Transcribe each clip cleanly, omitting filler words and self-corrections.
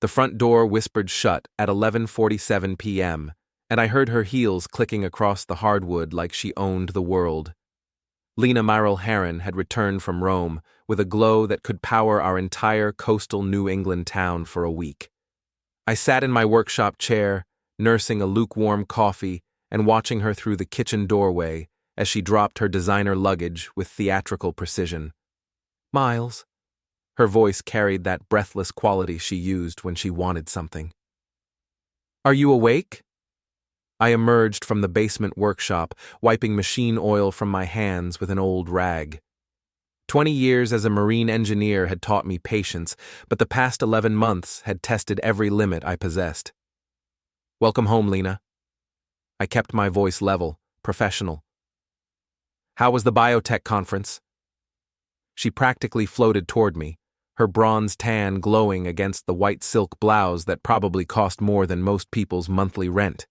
The front door whispered shut at 11:47 p.m., and I heard her heels clicking across the hardwood like she owned the world. Lena Mirell-Harren had returned from Rome with a glow that could power our entire coastal New England town for a week. I sat in my workshop chair, nursing a lukewarm coffee and watching her through the kitchen doorway as she dropped her designer luggage with theatrical precision. "Miles." Her voice carried that breathless quality she used when she wanted something. "Are you awake?" I emerged from the basement workshop, wiping machine oil from my hands with an old rag. 20 years as a marine engineer had taught me patience, but the past 11 months had tested every limit I possessed. "Welcome home, Lena." I kept my voice level, professional. "How was the biotech conference?" She practically floated toward me, her bronze tan glowing against the white silk blouse that probably cost more than most people's monthly rent.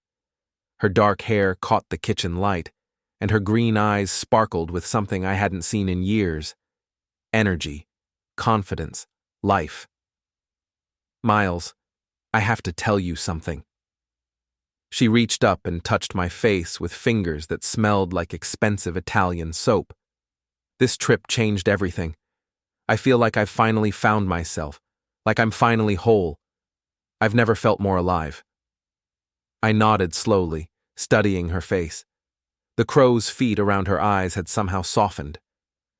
Her dark hair caught the kitchen light, and her green eyes sparkled with something I hadn't seen in years: energy, confidence, life. "Miles, I have to tell you something." She reached up and touched my face with fingers that smelled like expensive Italian soap. "This trip changed everything. I feel like I've finally found myself, like I'm finally whole. I've never felt more alive." I nodded slowly, studying her face. The crow's feet around her eyes had somehow softened.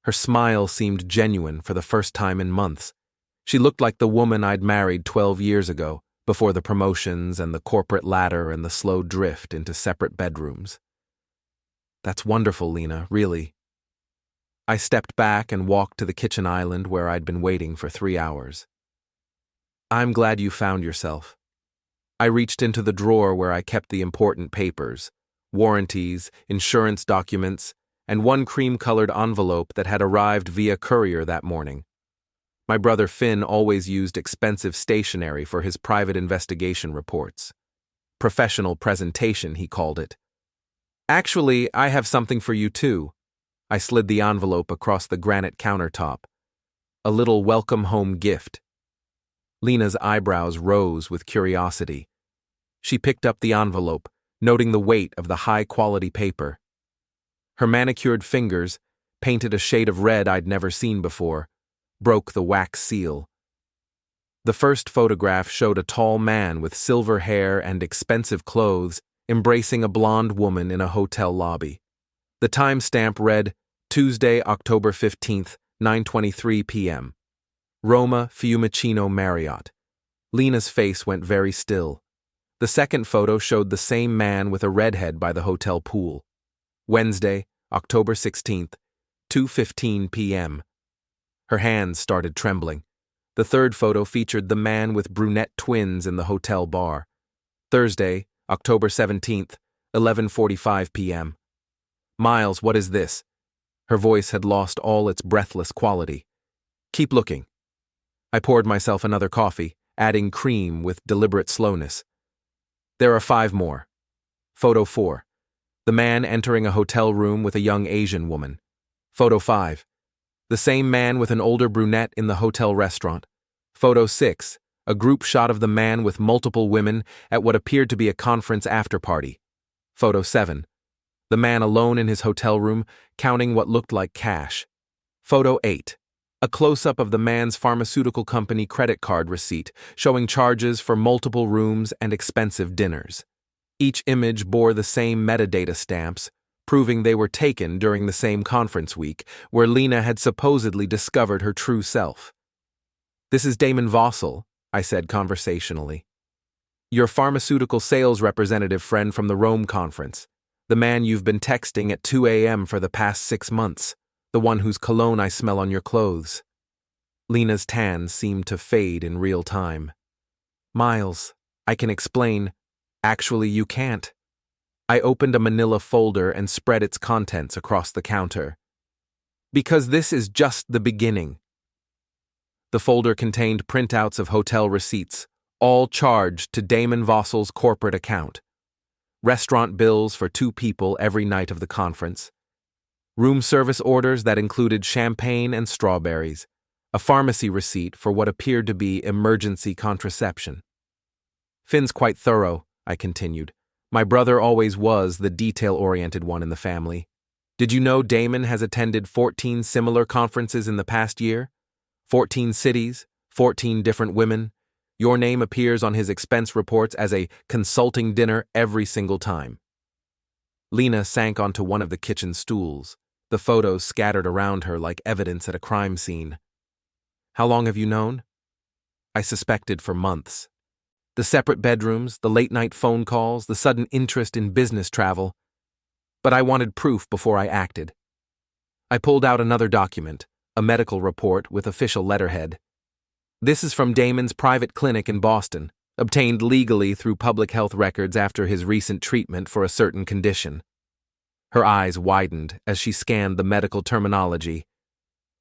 Her smile seemed genuine for the first time in months. She looked like the woman I'd married 12 years ago, before the promotions and the corporate ladder and the slow drift into separate bedrooms. "That's wonderful, Lena, really." I stepped back and walked to the kitchen island where I'd been waiting for 3 hours. "I'm glad you found yourself." I reached into the drawer where I kept the important papers, warranties, insurance documents, and one cream-colored envelope that had arrived via courier that morning. My brother Finn always used expensive stationery for his private investigation reports. Professional presentation, he called it. "Actually, I have something for you too." I slid the envelope across the granite countertop. A little welcome home gift. Lena's eyebrows rose with curiosity. She picked up the envelope, noting the weight of the high-quality paper. Her manicured fingers, painted a shade of red I'd never seen before, broke the wax seal. The first photograph showed a tall man with silver hair and expensive clothes embracing a blonde woman in a hotel lobby. The timestamp read, Tuesday, October 15th, 9:23 p.m. Roma Fiumicino Marriott. Lena's face went very still. The second photo showed the same man with a redhead by the hotel pool. Wednesday, October 16th, 2:15 p.m. Her hands started trembling. The third photo featured the man with brunette twins in the hotel bar. Thursday, October 17th, 11:45 p.m. "Miles, what is this?" Her voice had lost all its breathless quality. "Keep looking." I poured myself another coffee, adding cream with deliberate slowness. "There are 5 more. Photo 4. The man entering a hotel room with a young Asian woman. Photo 5. The same man with an older brunette in the hotel restaurant. Photo 6. A group shot of the man with multiple women at what appeared to be a conference after-party. Photo 7. The man alone in his hotel room, counting what looked like cash. Photo 8. A close-up of the man's pharmaceutical company credit card receipt, showing charges for multiple rooms and expensive dinners. Each image bore the same metadata stamps, proving they were taken during the same conference week, where Lena had supposedly discovered her true self. "This is Damon Vossel," I said conversationally. "Your pharmaceutical sales representative friend from the Rome conference. The man you've been texting at 2 a.m. for the past 6 months. The one whose cologne I smell on your clothes." Lena's tan seemed to fade in real time. "Miles, I can explain." "Actually, you can't." I opened a manila folder and spread its contents across the counter. "Because this is just the beginning." The folder contained printouts of hotel receipts, all charged to Damon Vossel's corporate account. Restaurant bills for 2 people every night of the conference. Room service orders that included champagne and strawberries. a pharmacy receipt for what appeared to be emergency contraception. "Finn's quite thorough," I continued. "My brother always was the detail-oriented one in the family. Did you know Damon has attended 14 similar conferences in the past year? 14 cities, 14 different women. Your name appears on his expense reports as a consulting dinner every single time." Lena sank onto one of the kitchen stools, the photos scattered around her like evidence at a crime scene. "How long have you known?" I suspected for months. The separate bedrooms, the late-night phone calls, the sudden interest in business travel. But I wanted proof before I acted. I pulled out another document, a medical report with official letterhead. "This is from Damon's private clinic in Boston, obtained legally through public health records after his recent treatment for a certain condition." Her eyes widened as she scanned the medical terminology.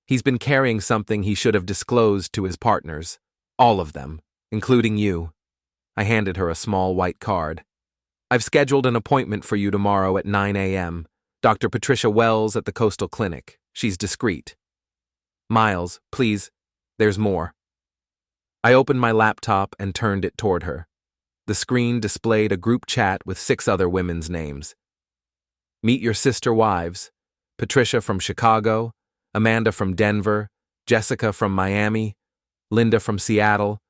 "He's been carrying something he should have disclosed to his partners. All of them, including you." I handed her a small white card. "I've scheduled an appointment for you tomorrow at 9 a.m. Dr. Patricia Wells at the Coastal Clinic. She's discreet." "Miles, please, there's more." I opened my laptop and turned it toward her. The screen displayed a group chat with 6 other women's names. "Meet your sister wives: Patricia from Chicago, Amanda from Denver, Jessica from Miami, Linda from Seattle,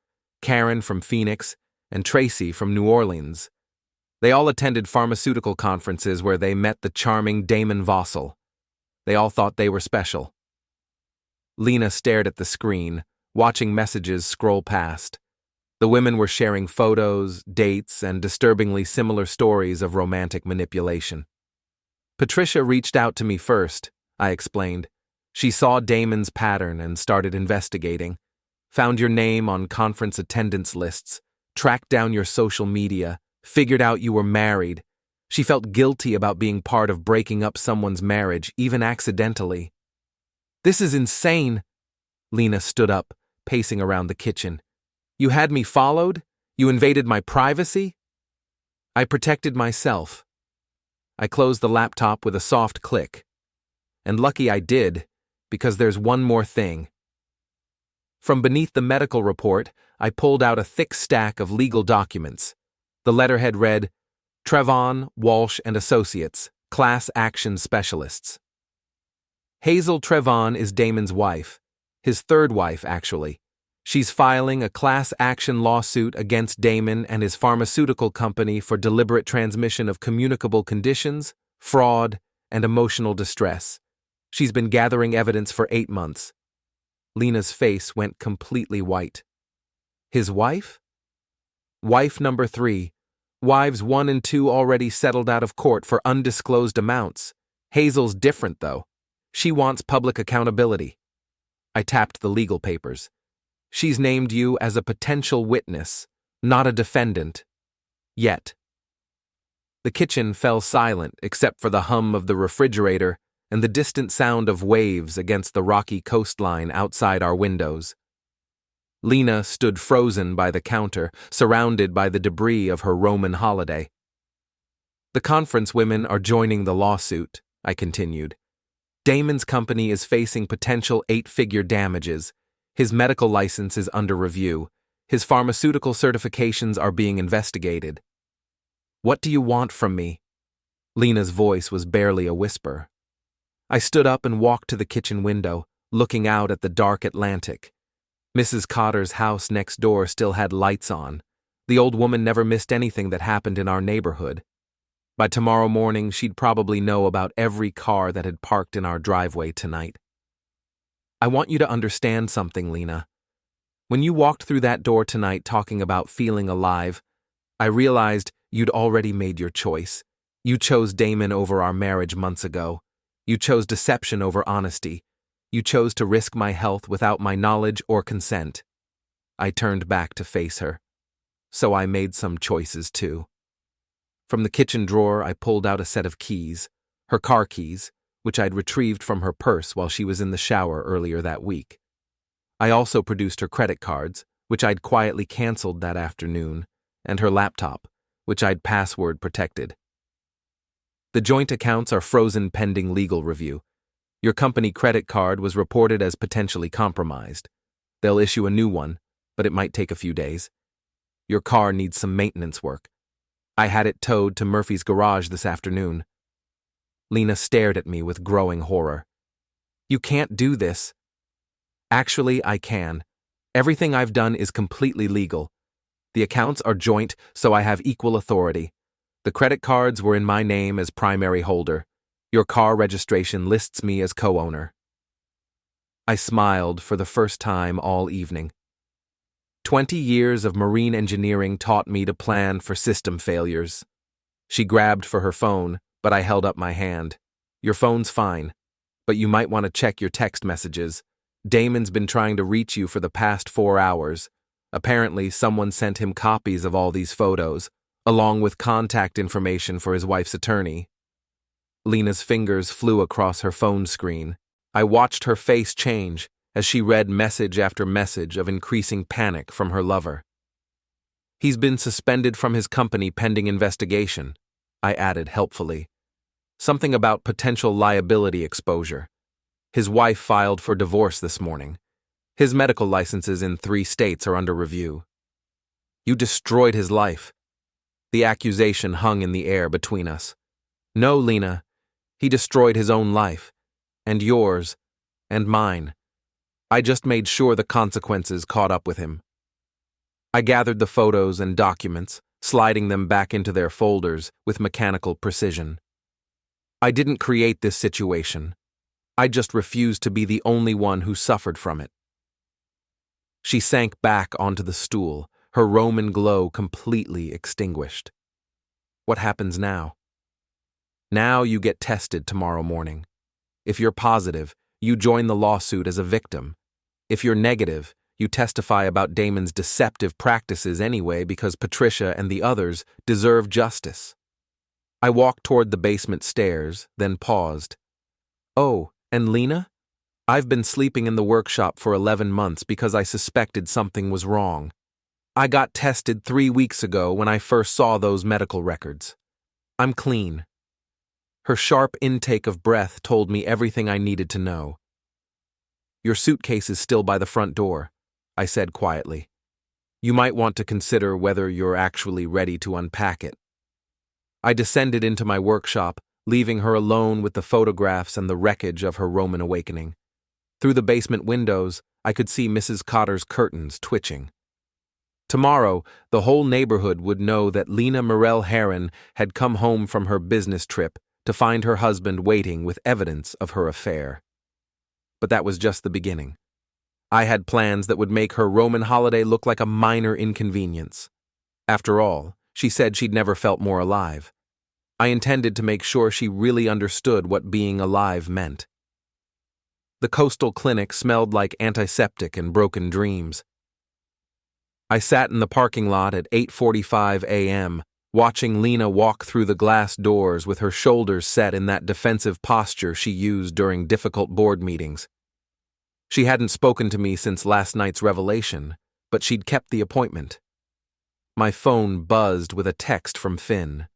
Karen from Phoenix, and Tracy from New Orleans. They all attended pharmaceutical conferences where they met the charming Damon Vossel. They all thought they were special." Lena stared at the screen, watching messages scroll past. The women were sharing photos, dates, and disturbingly similar stories of romantic manipulation. "Patricia reached out to me first," I explained. "She saw Damon's pattern and started investigating. Found your name on conference attendance lists, tracked down your social media, figured out you were married. She felt guilty about being part of breaking up someone's marriage, even accidentally." "This is insane." Lena stood up, pacing around the kitchen. "You had me followed? You invaded my privacy?" I protected myself. I closed the laptop with a soft click. And lucky I did, because there's one more thing. From beneath the medical report, I pulled out a thick stack of legal documents. The letterhead read, "Trevon, Walsh and Associates, Class Action Specialists." Hazel Trevon is Damon's wife. His third wife, actually. She's filing a class action lawsuit against Damon and his pharmaceutical company for deliberate transmission of communicable conditions, fraud, and emotional distress. She's been gathering evidence for 8 months. Lena's face went completely white. His wife? Wife number 3. Wives 1 and 2 already settled out of court for undisclosed amounts. Hazel's different, though. She wants public accountability. I tapped the legal papers. "She's named you as a potential witness, not a defendant. Yet." The kitchen fell silent except for the hum of the refrigerator and the distant sound of waves against the rocky coastline outside our windows. Lena stood frozen by the counter, surrounded by the debris of her Roman holiday. "The conference women are joining the lawsuit," I continued. "Damon's company is facing potential 8-figure damages. His medical license is under review. His pharmaceutical certifications are being investigated." "What do you want from me?" Lena's voice was barely a whisper. I stood up and walked to the kitchen window, looking out at the dark Atlantic. Mrs. Cotter's house next door still had lights on. The old woman never missed anything that happened in our neighborhood. By tomorrow morning, she'd probably know about every car that had parked in our driveway tonight. "I want you to understand something, Lena. When you walked through that door tonight talking about feeling alive, I realized you'd already made your choice. You chose Damon over our marriage months ago. You chose deception over honesty. You chose to risk my health without my knowledge or consent." I turned back to face her. So I made some choices too. From the kitchen drawer, I pulled out a set of keys, her car keys, which I'd retrieved from her purse while she was in the shower earlier that week. I also produced her credit cards, which I'd quietly canceled that afternoon, and her laptop, which I'd password protected. "The joint accounts are frozen pending legal review. Your company credit card was reported as potentially compromised. They'll issue a new one, but it might take a few days. Your car needs some maintenance work. I had it towed to Murphy's garage this afternoon. Lena stared at me with growing horror. You can't do this. Actually, I can. Everything I've done is completely legal. The accounts are joint, so I have equal authority. The credit cards were in my name as primary holder. Your car registration lists me as co-owner. I smiled for the first time all evening. 20 years of marine engineering taught me to plan for system failures. She grabbed for her phone, but I held up my hand. Your phone's fine, but you might want to check your text messages. Damon's been trying to reach you for the past 4 hours. Apparently, someone sent him copies of all these photos, along with contact information for his wife's attorney. Lena's fingers flew across her phone screen. I watched her face change as she read message after message of increasing panic from her lover. He's been suspended from his company pending investigation, I added helpfully. Something about potential liability exposure. His wife filed for divorce this morning. His medical licenses in 3 states are under review. You destroyed his life. The accusation hung in the air between us. No, Lena. He destroyed his own life, and yours, and mine. I just made sure the consequences caught up with him. I gathered the photos and documents, sliding them back into their folders with mechanical precision. I didn't create this situation. I just refused to be the only one who suffered from it. She sank back onto the stool, her Roman glow completely extinguished. What happens now? Now you get tested tomorrow morning. If you're positive, you join the lawsuit as a victim. If you're negative, you testify about Damon's deceptive practices anyway because Patricia and the others deserve justice. I walked toward the basement stairs, then paused. Oh, and Lena? I've been sleeping in the workshop for 11 months because I suspected something was wrong. I got tested 3 weeks ago when I first saw those medical records. I'm clean. Her sharp intake of breath told me everything I needed to know. Your suitcase is still by the front door, I said quietly. You might want to consider whether you're actually ready to unpack it. I descended into my workshop, leaving her alone with the photographs and the wreckage of her Roman awakening. Through the basement windows, I could see Mrs. Cotter's curtains twitching. Tomorrow, the whole neighborhood would know that Lena Mirell-Harren had come home from her business trip to find her husband waiting with evidence of her affair. But that was just the beginning. I had plans that would make her Roman holiday look like a minor inconvenience. After all, she said she'd never felt more alive. I intended to make sure she really understood what being alive meant. The coastal clinic smelled like antiseptic and broken dreams. I sat in the parking lot at 8:45 a.m., watching Lena walk through the glass doors with her shoulders set in that defensive posture she used during difficult board meetings. She hadn't spoken to me since last night's revelation, but she'd kept the appointment. My phone buzzed with a text from Finn.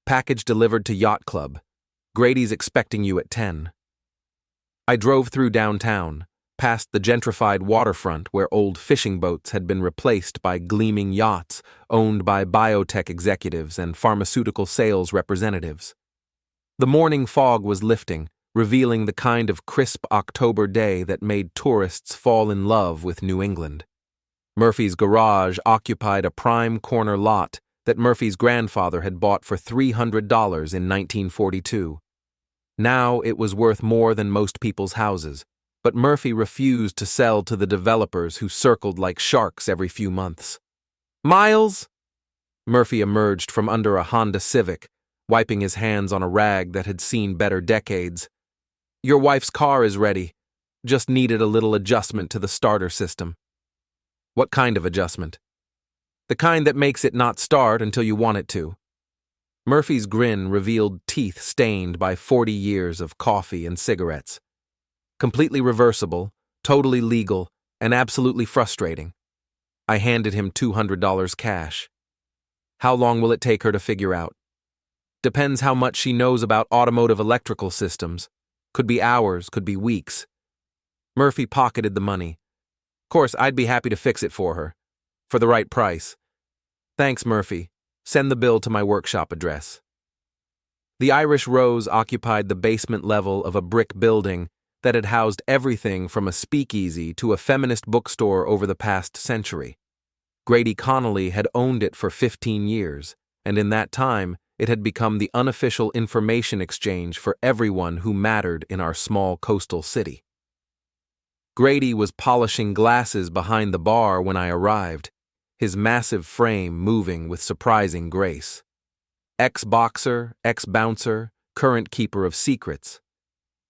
Package delivered to Yacht Club. Grady's expecting you at 10. I drove through downtown, past the gentrified waterfront where old fishing boats had been replaced by gleaming yachts owned by biotech executives and pharmaceutical sales representatives. The morning fog was lifting, revealing the kind of crisp October day that made tourists fall in love with New England. Murphy's garage occupied a prime corner lot that Murphy's grandfather had bought for $300 in 1942. Now it was worth more than most people's houses, but Murphy refused to sell to the developers who circled like sharks every few months. Miles? Murphy emerged from under a Honda Civic, wiping his hands on a rag that had seen better decades. Your wife's car is ready. Just needed a little adjustment to the starter system. What kind of adjustment? The kind that makes it not start until you want it to. Murphy's grin revealed teeth stained by 40 years of coffee and cigarettes. Completely reversible, totally legal, and absolutely frustrating. I handed him $200 cash. How long will it take her to figure out? Depends how much she knows about automotive electrical systems. Could be hours, could be weeks. Murphy pocketed the money. Course, I'd be happy to fix it for her. For the right price. Thanks, Murphy. Send the bill to my workshop address. The Irish Rose occupied the basement level of a brick building that had housed everything from a speakeasy to a feminist bookstore over the past century. Grady Connolly had owned it for 15 years, and in that time, it had become the unofficial information exchange for everyone who mattered in our small coastal city. Grady was polishing glasses behind the bar when I arrived, his massive frame moving with surprising grace. Ex-boxer, ex-bouncer, current keeper of secrets.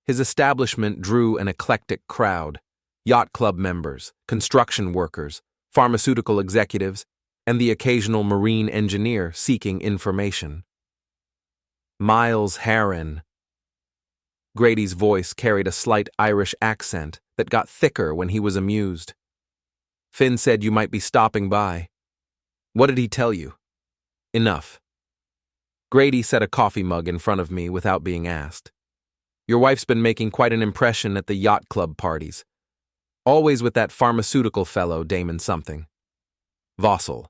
His establishment drew an eclectic crowd: yacht club members, construction workers, pharmaceutical executives, and the occasional marine engineer seeking information. Miles Harren. Grady's voice carried a slight Irish accent that got thicker when he was amused. Finn said you might be stopping by. What did he tell you? Enough. Grady set a coffee mug in front of me without being asked. Your wife's been making quite an impression at the yacht club parties. Always with that pharmaceutical fellow, Damon something. Vossel.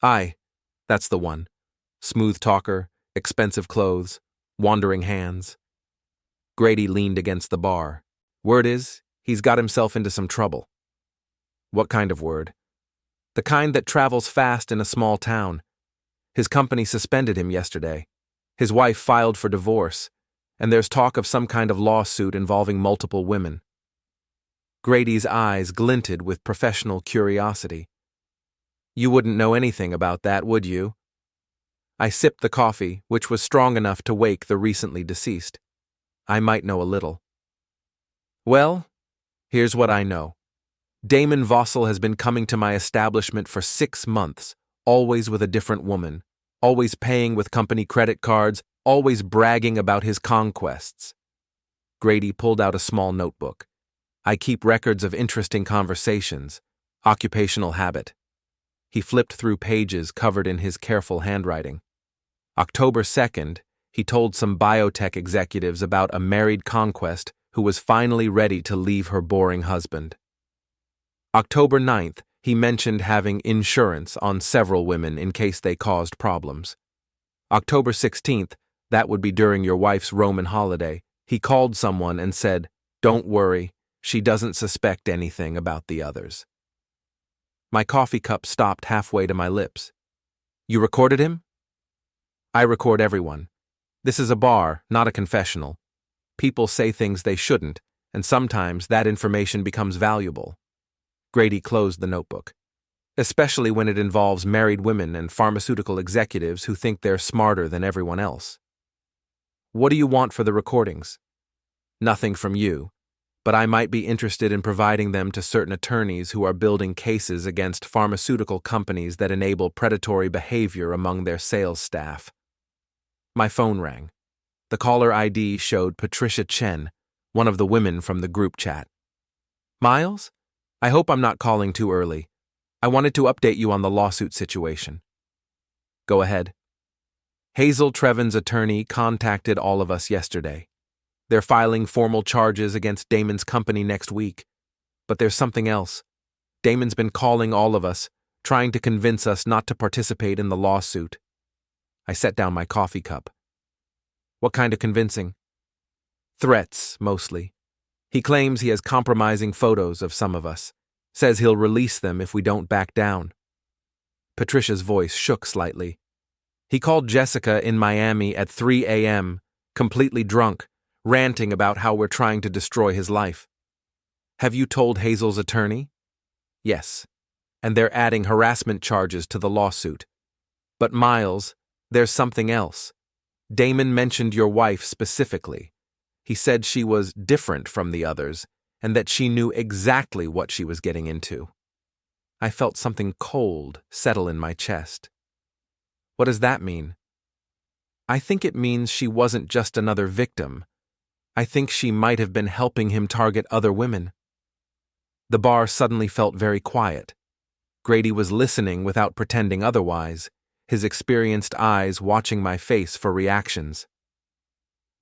Aye, that's the one. Smooth talker, expensive clothes, wandering hands. Grady leaned against the bar. Word is, he's got himself into some trouble. What kind of word? The kind that travels fast in a small town. His company suspended him yesterday. His wife filed for divorce, and there's talk of some kind of lawsuit involving multiple women. Grady's eyes glinted with professional curiosity. You wouldn't know anything about that, would you? I sipped the coffee, which was strong enough to wake the recently deceased. I might know a little. Well, here's what I know. Damon Vossel has been coming to my establishment for 6 months, always with a different woman, always paying with company credit cards, always bragging about his conquests. Grady pulled out a small notebook. I keep records of interesting conversations, occupational habit. He flipped through pages covered in his careful handwriting. October 2nd, he told some biotech executives about a married conquest who was finally ready to leave her boring husband. October 9th, he mentioned having insurance on several women in case they caused problems. October 16th, that would be during your wife's Roman holiday, he called someone and said, "Don't worry, she doesn't suspect anything about the others." My coffee cup stopped halfway to my lips. You recorded him? I record everyone. This is a bar, not a confessional. People say things they shouldn't, and sometimes that information becomes valuable. Grady closed the notebook. Especially when it involves married women and pharmaceutical executives who think they're smarter than everyone else. What do you want for the recordings? Nothing from you, but I might be interested in providing them to certain attorneys who are building cases against pharmaceutical companies that enable predatory behavior among their sales staff. My phone rang. The caller ID showed Patricia Chen, one of the women from the group chat. Miles? I hope I'm not calling too early. I wanted to update you on the lawsuit situation. Go ahead. Hazel Trevin's attorney contacted all of us yesterday. They're filing formal charges against Damon's company next week. But there's something else. Damon's been calling all of us, trying to convince us not to participate in the lawsuit. I set down my coffee cup. What kind of convincing? Threats, mostly. He claims he has compromising photos of some of us, says he'll release them if we don't back down. Patricia's voice shook slightly. He called Jessica in Miami at 3 a.m., completely drunk, ranting about how we're trying to destroy his life. Have you told Hazel's attorney? Yes, and they're adding harassment charges to the lawsuit. But Miles, there's something else. Damon mentioned your wife specifically. He said she was different from the others, and that she knew exactly what she was getting into. I felt something cold settle in my chest. What does that mean? I think it means she wasn't just another victim. I think she might have been helping him target other women. The bar suddenly felt very quiet. Grady was listening without pretending otherwise, his experienced eyes watching my face for reactions.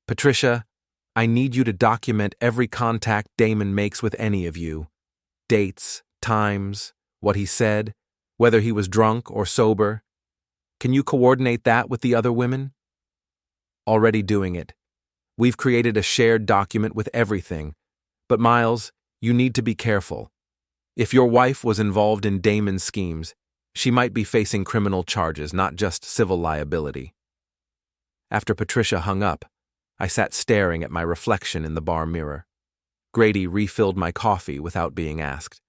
Patricia, I need you to document every contact Damon makes with any of you. Dates, times, what he said, whether he was drunk or sober. Can you coordinate that with the other women? Already doing it. We've created a shared document with everything. But Miles, you need to be careful. If your wife was involved in Damon's schemes, she might be facing criminal charges, not just civil liability. After Patricia hung up, I sat staring at my reflection in the bar mirror. Grady refilled my coffee without being asked.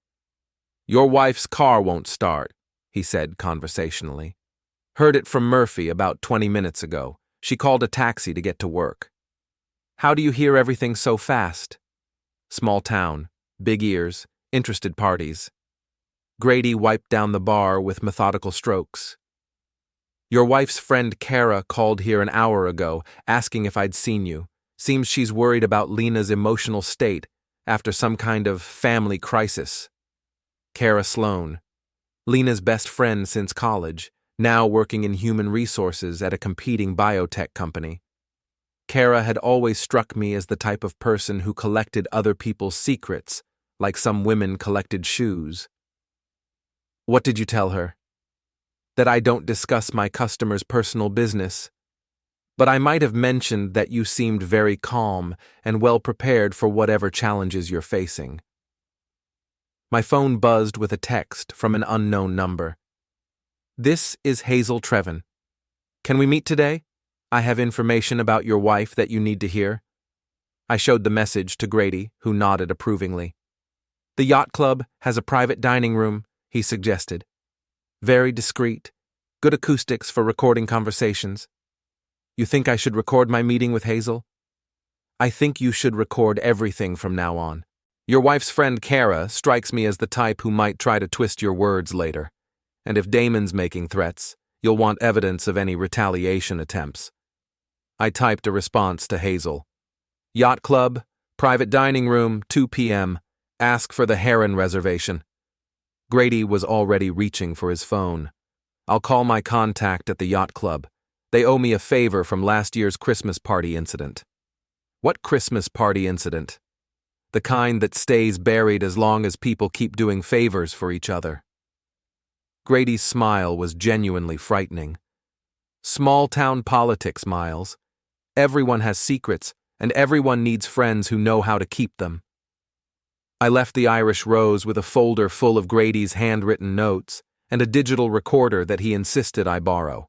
"Your wife's car won't start," he said conversationally. "Heard it from Murphy about 20 minutes ago. She called a taxi to get to work." "How do you hear everything so fast?" "Small town, big ears, interested parties." Grady wiped down the bar with methodical strokes. "Your wife's friend Kara called here an hour ago, asking if I'd seen you. Seems she's worried about Lena's emotional state after some kind of family crisis." Kara Sloan, Lena's best friend since college, now working in human resources at a competing biotech company. Kara had always struck me as the type of person who collected other people's secrets, like some women collected shoes. "What did you tell her?" "That I don't discuss my customers' personal business. But I might have mentioned that you seemed very calm and well prepared for whatever challenges you're facing." My phone buzzed with a text from an unknown number. "This is Hazel Trevin. Can we meet today? I have information about your wife that you need to hear." I showed the message to Grady, who nodded approvingly. "The yacht club has a private dining room," he suggested. "Very discreet, good acoustics for recording conversations." "You think I should record my meeting with Hazel?" "I think you should record everything from now on. Your wife's friend Kara strikes me as the type who might try to twist your words later. And if Damon's making threats, you'll want evidence of any retaliation attempts." I typed a response to Hazel. "Yacht club, private dining room, 2 p.m. Ask for the Harren reservation." Grady was already reaching for his phone. "I'll call my contact at the yacht club. They owe me a favor from last year's Christmas party incident." "What Christmas party incident?" "The kind that stays buried as long as people keep doing favors for each other." Grady's smile was genuinely frightening. "Small-town politics, Miles. Everyone has secrets, and everyone needs friends who know how to keep them." I left the Irish Rose with a folder full of Grady's handwritten notes and a digital recorder that he insisted I borrow.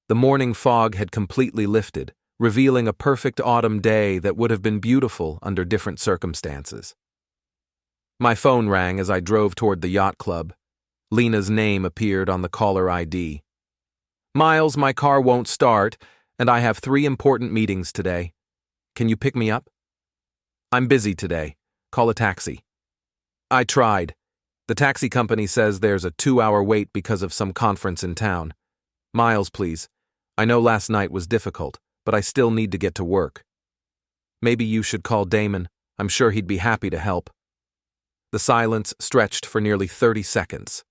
The morning fog had completely lifted, revealing a perfect autumn day that would have been beautiful under different circumstances. My phone rang as I drove toward the yacht club. Lena's name appeared on the caller ID. "Miles, my car won't start, and I have 3 important meetings today. Can you pick me up?" "I'm busy today. Call a taxi." I tried. The taxi company says there's a 2-hour wait because of some conference in town. "Miles, please. I know last night was difficult, but I still need to get to work." "Maybe you should call Damon. I'm sure he'd be happy to help." The silence stretched for nearly 30 seconds.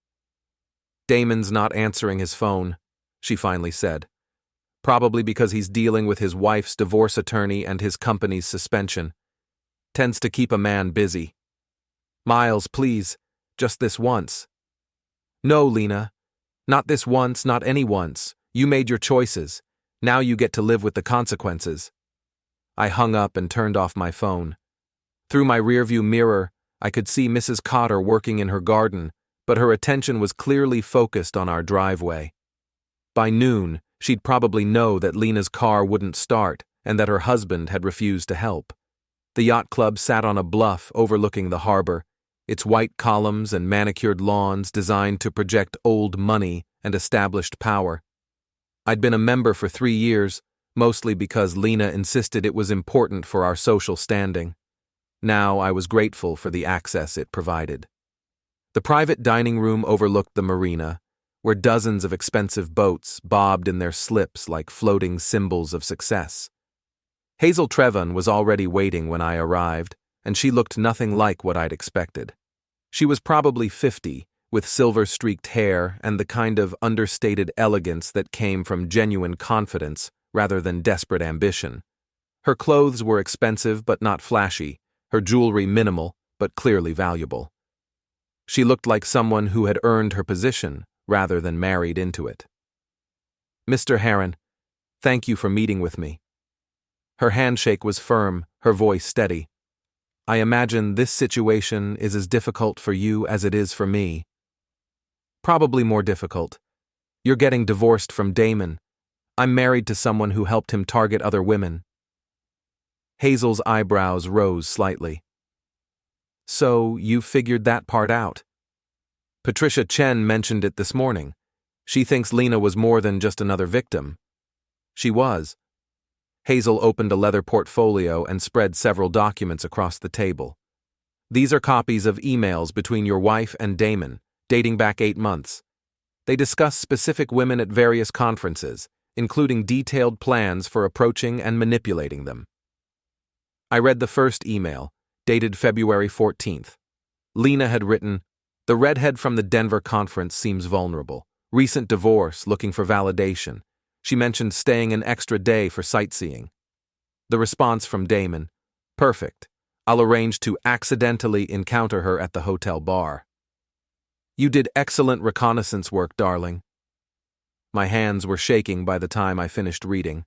"Damon's not answering his phone," she finally said. "Probably because he's dealing with his wife's divorce attorney and his company's suspension. Tends to keep a man busy." "Miles, please, just this once." "No, Lena. Not this once, not any once. You made your choices. Now you get to live with the consequences." I hung up and turned off my phone. Through my rearview mirror, I could see Mrs. Cotter working in her garden, but her attention was clearly focused on our driveway. By noon, she'd probably know that Lena's car wouldn't start and that her husband had refused to help. The yacht club sat on a bluff overlooking the harbor, its white columns and manicured lawns designed to project old money and established power. I'd been a member for 3 years, mostly because Lena insisted it was important for our social standing. Now I was grateful for the access it provided. The private dining room overlooked the marina, where dozens of expensive boats bobbed in their slips like floating symbols of success. Hazel Trevin was already waiting when I arrived, and she looked nothing like what I'd expected. She was probably 50, with silver-streaked hair and the kind of understated elegance that came from genuine confidence rather than desperate ambition. Her clothes were expensive but not flashy, her jewelry minimal but clearly valuable. She looked like someone who had earned her position rather than married into it. "Mr. Harren, thank you for meeting with me." Her handshake was firm, her voice steady. "I imagine this situation is as difficult for you as it is for me." "Probably more difficult. You're getting divorced from Damon. I'm married to someone who helped him target other women." Hazel's eyebrows rose slightly. "So you figured that part out?" "Patricia Chen mentioned it this morning. She thinks Lena was more than just another victim." "She was." Hazel opened a leather portfolio and spread several documents across the table. "These are copies of emails between your wife and Damon, dating back 8 months. They discuss specific women at various conferences, including detailed plans for approaching and manipulating them." I read the first email, dated February 14th. Lena had written, "The redhead from the Denver conference seems vulnerable. Recent divorce, looking for validation. She mentioned staying an extra day for sightseeing." The response from Damon, "Perfect. I'll arrange to accidentally encounter her at the hotel bar." "You did excellent reconnaissance work, darling." My hands were shaking by the time I finished reading.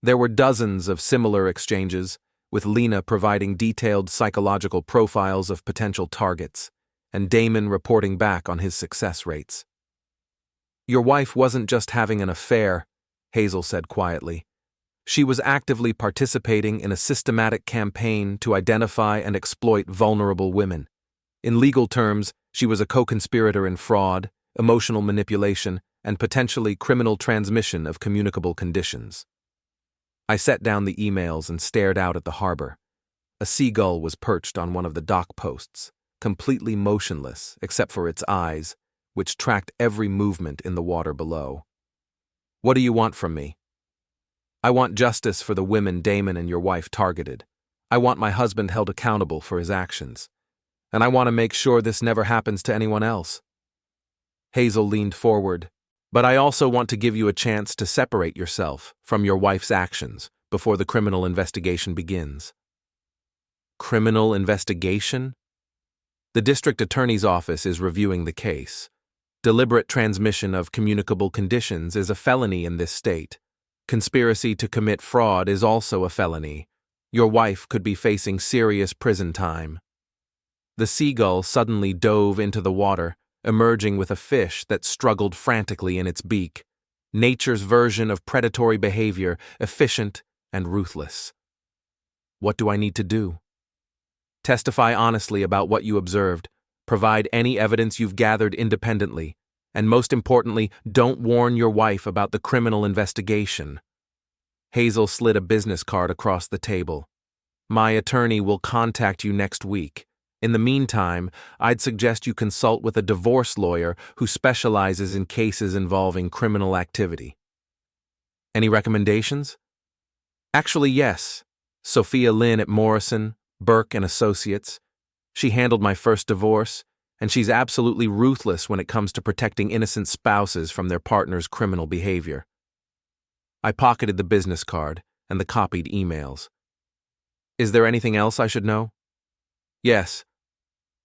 There were dozens of similar exchanges, with Lena providing detailed psychological profiles of potential targets, and Damon reporting back on his success rates. "Your wife wasn't just having an affair," Hazel said quietly. "She was actively participating in a systematic campaign to identify and exploit vulnerable women. In legal terms, she was a co-conspirator in fraud, emotional manipulation, and potentially criminal transmission of communicable conditions." I set down the emails and stared out at the harbor. A seagull was perched on one of the dock posts, completely motionless except for its eyes, which tracked every movement in the water below. "What do you want from me?" "I want justice for the women Damon and your wife targeted. I want my husband held accountable for his actions. And I want to make sure this never happens to anyone else." Hazel leaned forward. "But I also want to give you a chance to separate yourself from your wife's actions before the criminal investigation begins." "Criminal investigation?" "The district attorney's office is reviewing the case. Deliberate transmission of communicable conditions is a felony in this state. Conspiracy to commit fraud is also a felony. Your wife could be facing serious prison time." The seagull suddenly dove into the water, emerging with a fish that struggled frantically in its beak. Nature's version of predatory behavior, efficient and ruthless. "What do I need to do?" "Testify honestly about what you observed. Provide any evidence you've gathered independently. And most importantly, don't warn your wife about the criminal investigation." Hazel slid a business card across the table. "My attorney will contact you next week. In the meantime, I'd suggest you consult with a divorce lawyer who specializes in cases involving criminal activity." "Any recommendations?" "Actually, yes. Sophia Lynn at Morrison, Burke and Associates. She handled my first divorce, and she's absolutely ruthless when it comes to protecting innocent spouses from their partner's criminal behavior." I pocketed the business card and the copied emails. "Is there anything else I should know?" "Yes.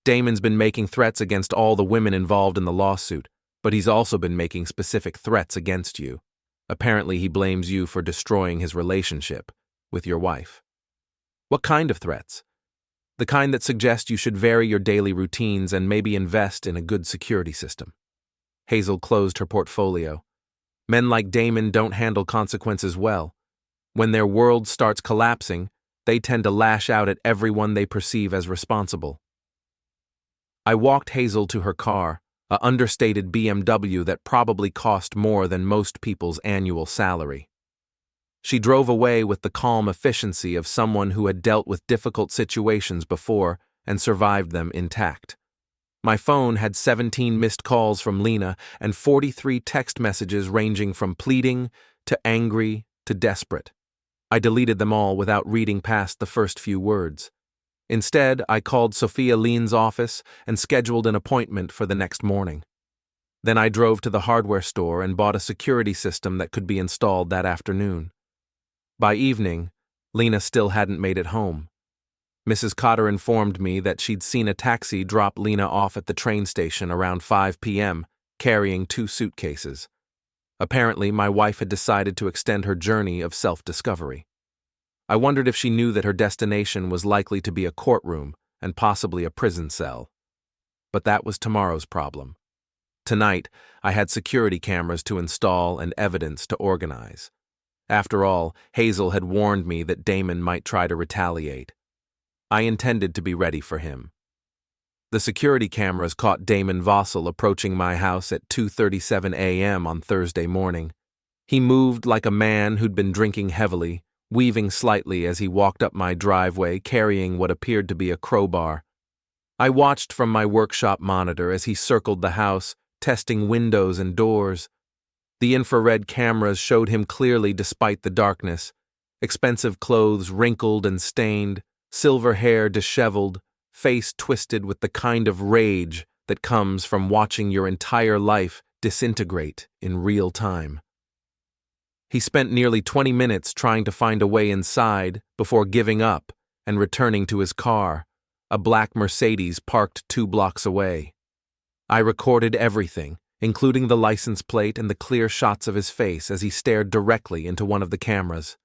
Damon's been making threats against all the women involved in the lawsuit, but he's also been making specific threats against you. Apparently he blames you for destroying his relationship with your wife." "What kind of threats?" "The kind that suggest you should vary your daily routines and maybe invest in a good security system." Hazel closed her portfolio. "Men like Damon don't handle consequences well. When their world starts collapsing, they tend to lash out at everyone they perceive as responsible." I walked Hazel to her car, a understated BMW that probably cost more than most people's annual salary. She drove away with the calm efficiency of someone who had dealt with difficult situations before and survived them intact. My phone had 17 missed calls from Lena and 43 text messages ranging from pleading to angry to desperate. I deleted them all without reading past the first few words. Instead, I called Sophia Lean's office and scheduled an appointment for the next morning. Then I drove to the hardware store and bought a security system that could be installed that afternoon. By evening, Lena still hadn't made it home. Mrs. Cotter informed me that she'd seen a taxi drop Lena off at the train station around 5 p.m., carrying 2 suitcases. Apparently, my wife had decided to extend her journey of self-discovery. I wondered if she knew that her destination was likely to be a courtroom and possibly a prison cell. But that was tomorrow's problem. Tonight, I had security cameras to install and evidence to organize. After all, Hazel had warned me that Damon might try to retaliate. I intended to be ready for him. The security cameras caught Damon Vossel approaching my house at 2:37 a.m. on Thursday morning. He moved like a man who'd been drinking heavily, weaving slightly as he walked up my driveway carrying what appeared to be a crowbar. I watched from my workshop monitor as he circled the house, testing windows and doors. The infrared cameras showed him clearly despite the darkness. Expensive clothes wrinkled and stained, silver hair disheveled, face twisted with the kind of rage that comes from watching your entire life disintegrate in real time. He spent nearly 20 minutes trying to find a way inside before giving up and returning to his car, a black Mercedes parked 2 blocks away. I recorded everything, including the license plate and the clear shots of his face as he stared directly into one of the cameras.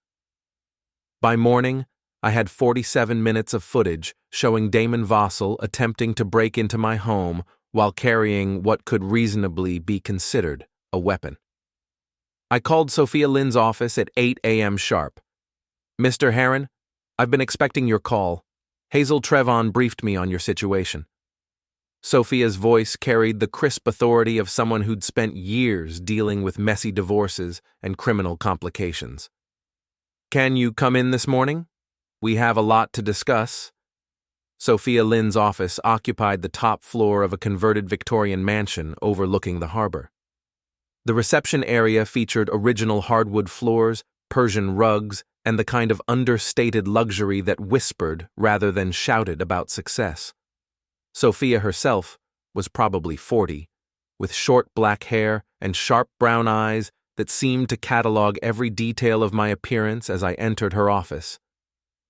By morning, I had 47 minutes of footage showing Damon Vossel attempting to break into my home while carrying what could reasonably be considered a weapon. I called Sophia Lynn's office at 8 a.m. sharp. "Mr. Harren, I've been expecting your call. Hazel Trevon briefed me on your situation." Sophia's voice carried the crisp authority of someone who'd spent years dealing with messy divorces and criminal complications. "Can you come in this morning? We have a lot to discuss." Sophia Lynn's office occupied the top floor of a converted Victorian mansion overlooking the harbor. The reception area featured original hardwood floors, Persian rugs, and the kind of understated luxury that whispered rather than shouted about success. Sophia herself was probably 40, with short black hair and sharp brown eyes that seemed to catalog every detail of my appearance as I entered her office.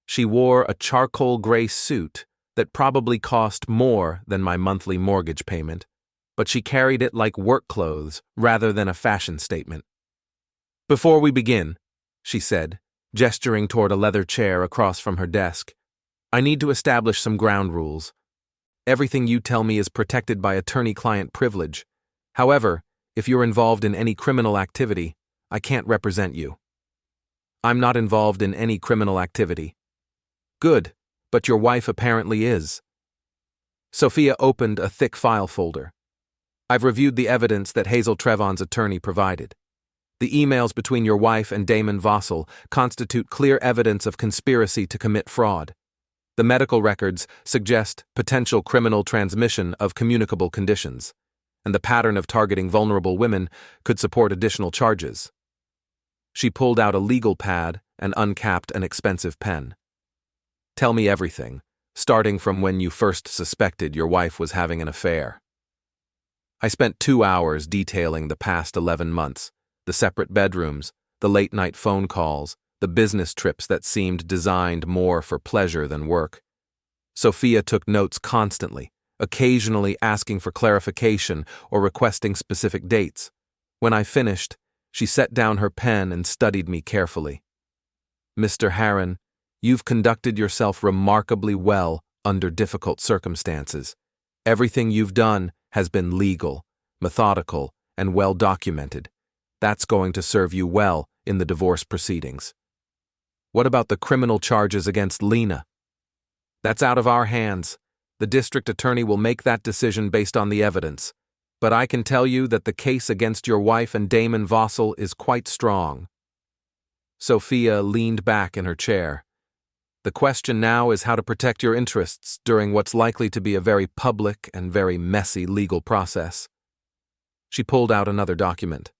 She wore a charcoal gray suit that probably cost more than my monthly mortgage payment, but she carried it like work clothes rather than a fashion statement. "Before we begin," she said, gesturing toward a leather chair across from her desk, "I need to establish some ground rules. Everything you tell me is protected by attorney-client privilege. However, if you're involved in any criminal activity, I can't represent you." "I'm not involved in any criminal activity." "Good, but your wife apparently is." Sophia opened a thick file folder. "I've reviewed the evidence that Hazel Trevon's attorney provided. The emails between your wife and Damon Vossel constitute clear evidence of conspiracy to commit fraud. The medical records suggest potential criminal transmission of communicable conditions, and the pattern of targeting vulnerable women could support additional charges." She pulled out a legal pad and uncapped an expensive pen. "Tell me everything, starting from when you first suspected your wife was having an affair." I spent 2 hours detailing the past 11 months, the separate bedrooms, the late-night phone calls, the business trips that seemed designed more for pleasure than work. Sophia took notes constantly, occasionally asking for clarification or requesting specific dates. When I finished, she set down her pen and studied me carefully. "Mr. Harren, you've conducted yourself remarkably well under difficult circumstances. Everything you've done has been legal, methodical, and well documented. That's going to serve you well in the divorce proceedings. What about the criminal charges against Lena?" "That's out of our hands. The district attorney will make that decision based on the evidence. But I can tell you that the case against your wife and Damon Vossel is quite strong." Sophia leaned back in her chair. "The question now is how to protect your interests during what's likely to be a very public and very messy legal process." She pulled out another document.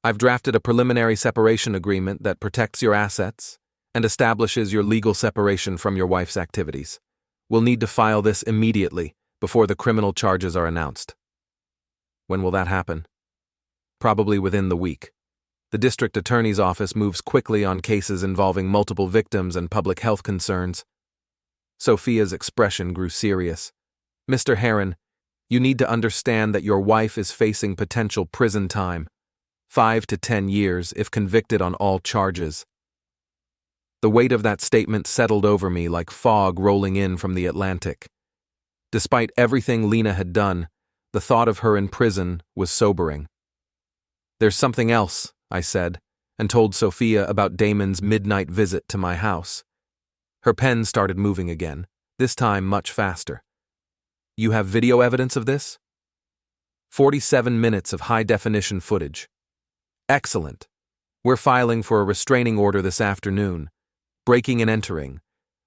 "I've drafted a preliminary separation agreement that protects your assets and establishes your legal separation from your wife's activities. We'll need to file this immediately before the criminal charges are announced." "When will that happen?" "Probably within the week. The district attorney's office moves quickly on cases involving multiple victims and public health concerns. Sophia's expression grew serious. Mr. Harren, you need to understand that your wife is facing potential prison time, 5 to 10 years if convicted on all charges. The weight of that statement settled over me like fog rolling in from the Atlantic. Despite everything Lena had done, the thought of her in prison was sobering. There's something else, I said, and told Sophia about Damon's midnight visit to my house. Her pen started moving again, this time much faster. You have video evidence of this? 47 minutes of high-definition footage. Excellent. We're filing for a restraining order this afternoon. Breaking and entering,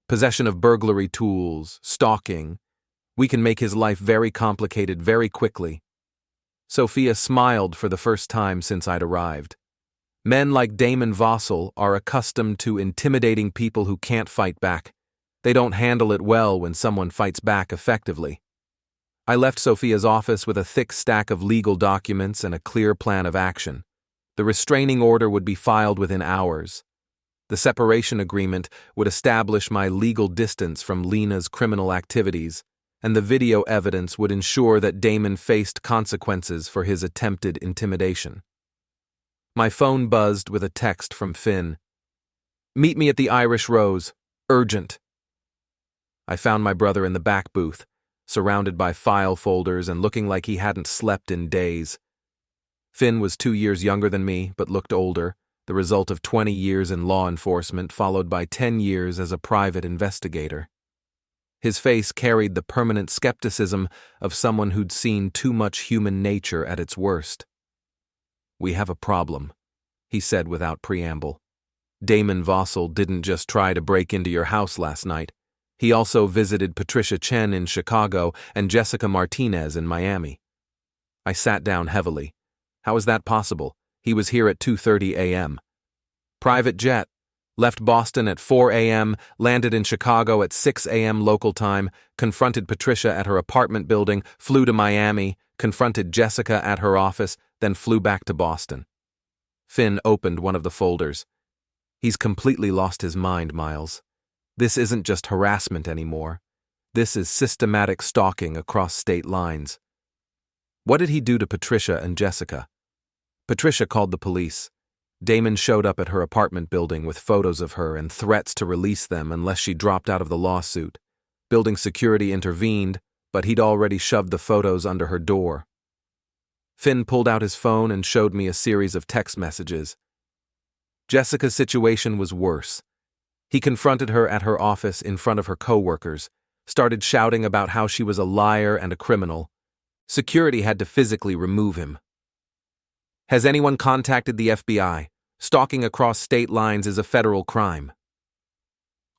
possession of burglary tools, stalking. We can make his life very complicated very quickly. Sophia smiled for the first time since I'd arrived. Men like Damon Vossel are accustomed to intimidating people who can't fight back. They don't handle it well when someone fights back effectively. I left Sophia's office with a thick stack of legal documents and a clear plan of action. The restraining order would be filed within hours. The separation agreement would establish my legal distance from Lena's criminal activities, and the video evidence would ensure that Damon faced consequences for his attempted intimidation. My phone buzzed with a text from Finn. Meet me at the Irish Rose. Urgent. I found my brother in the back booth, surrounded by file folders and looking like he hadn't slept in days. Finn was 2 years younger than me, but looked older, the result of 20 years in law enforcement followed by 10 years as a private investigator. His face carried the permanent skepticism of someone who'd seen too much human nature at its worst. We have a problem, he said without preamble. Damon Vossel didn't just try to break into your house last night. He also visited Patricia Chen in Chicago and Jessica Martinez in Miami. I sat down heavily. How is that possible? He was here at 2:30 a.m. Private jet. Left Boston at 4 a.m., landed in Chicago at 6 a.m. local time, confronted Patricia at her apartment building, flew to Miami, confronted Jessica at her office, then flew back to Boston. Finn opened one of the folders. He's completely lost his mind, Miles. This isn't just harassment anymore. This is systematic stalking across state lines. What did he do to Patricia and Jessica? Patricia called the police. Damon showed up at her apartment building with photos of her and threats to release them unless she dropped out of the lawsuit. Building security intervened, but he'd already shoved the photos under her door. Finn pulled out his phone and showed me a series of text messages. Jessica's situation was worse. He confronted her at her office in front of her coworkers, started shouting about how she was a liar and a criminal. Security had to physically remove him. Has anyone contacted the FBI? Stalking across state lines is a federal crime.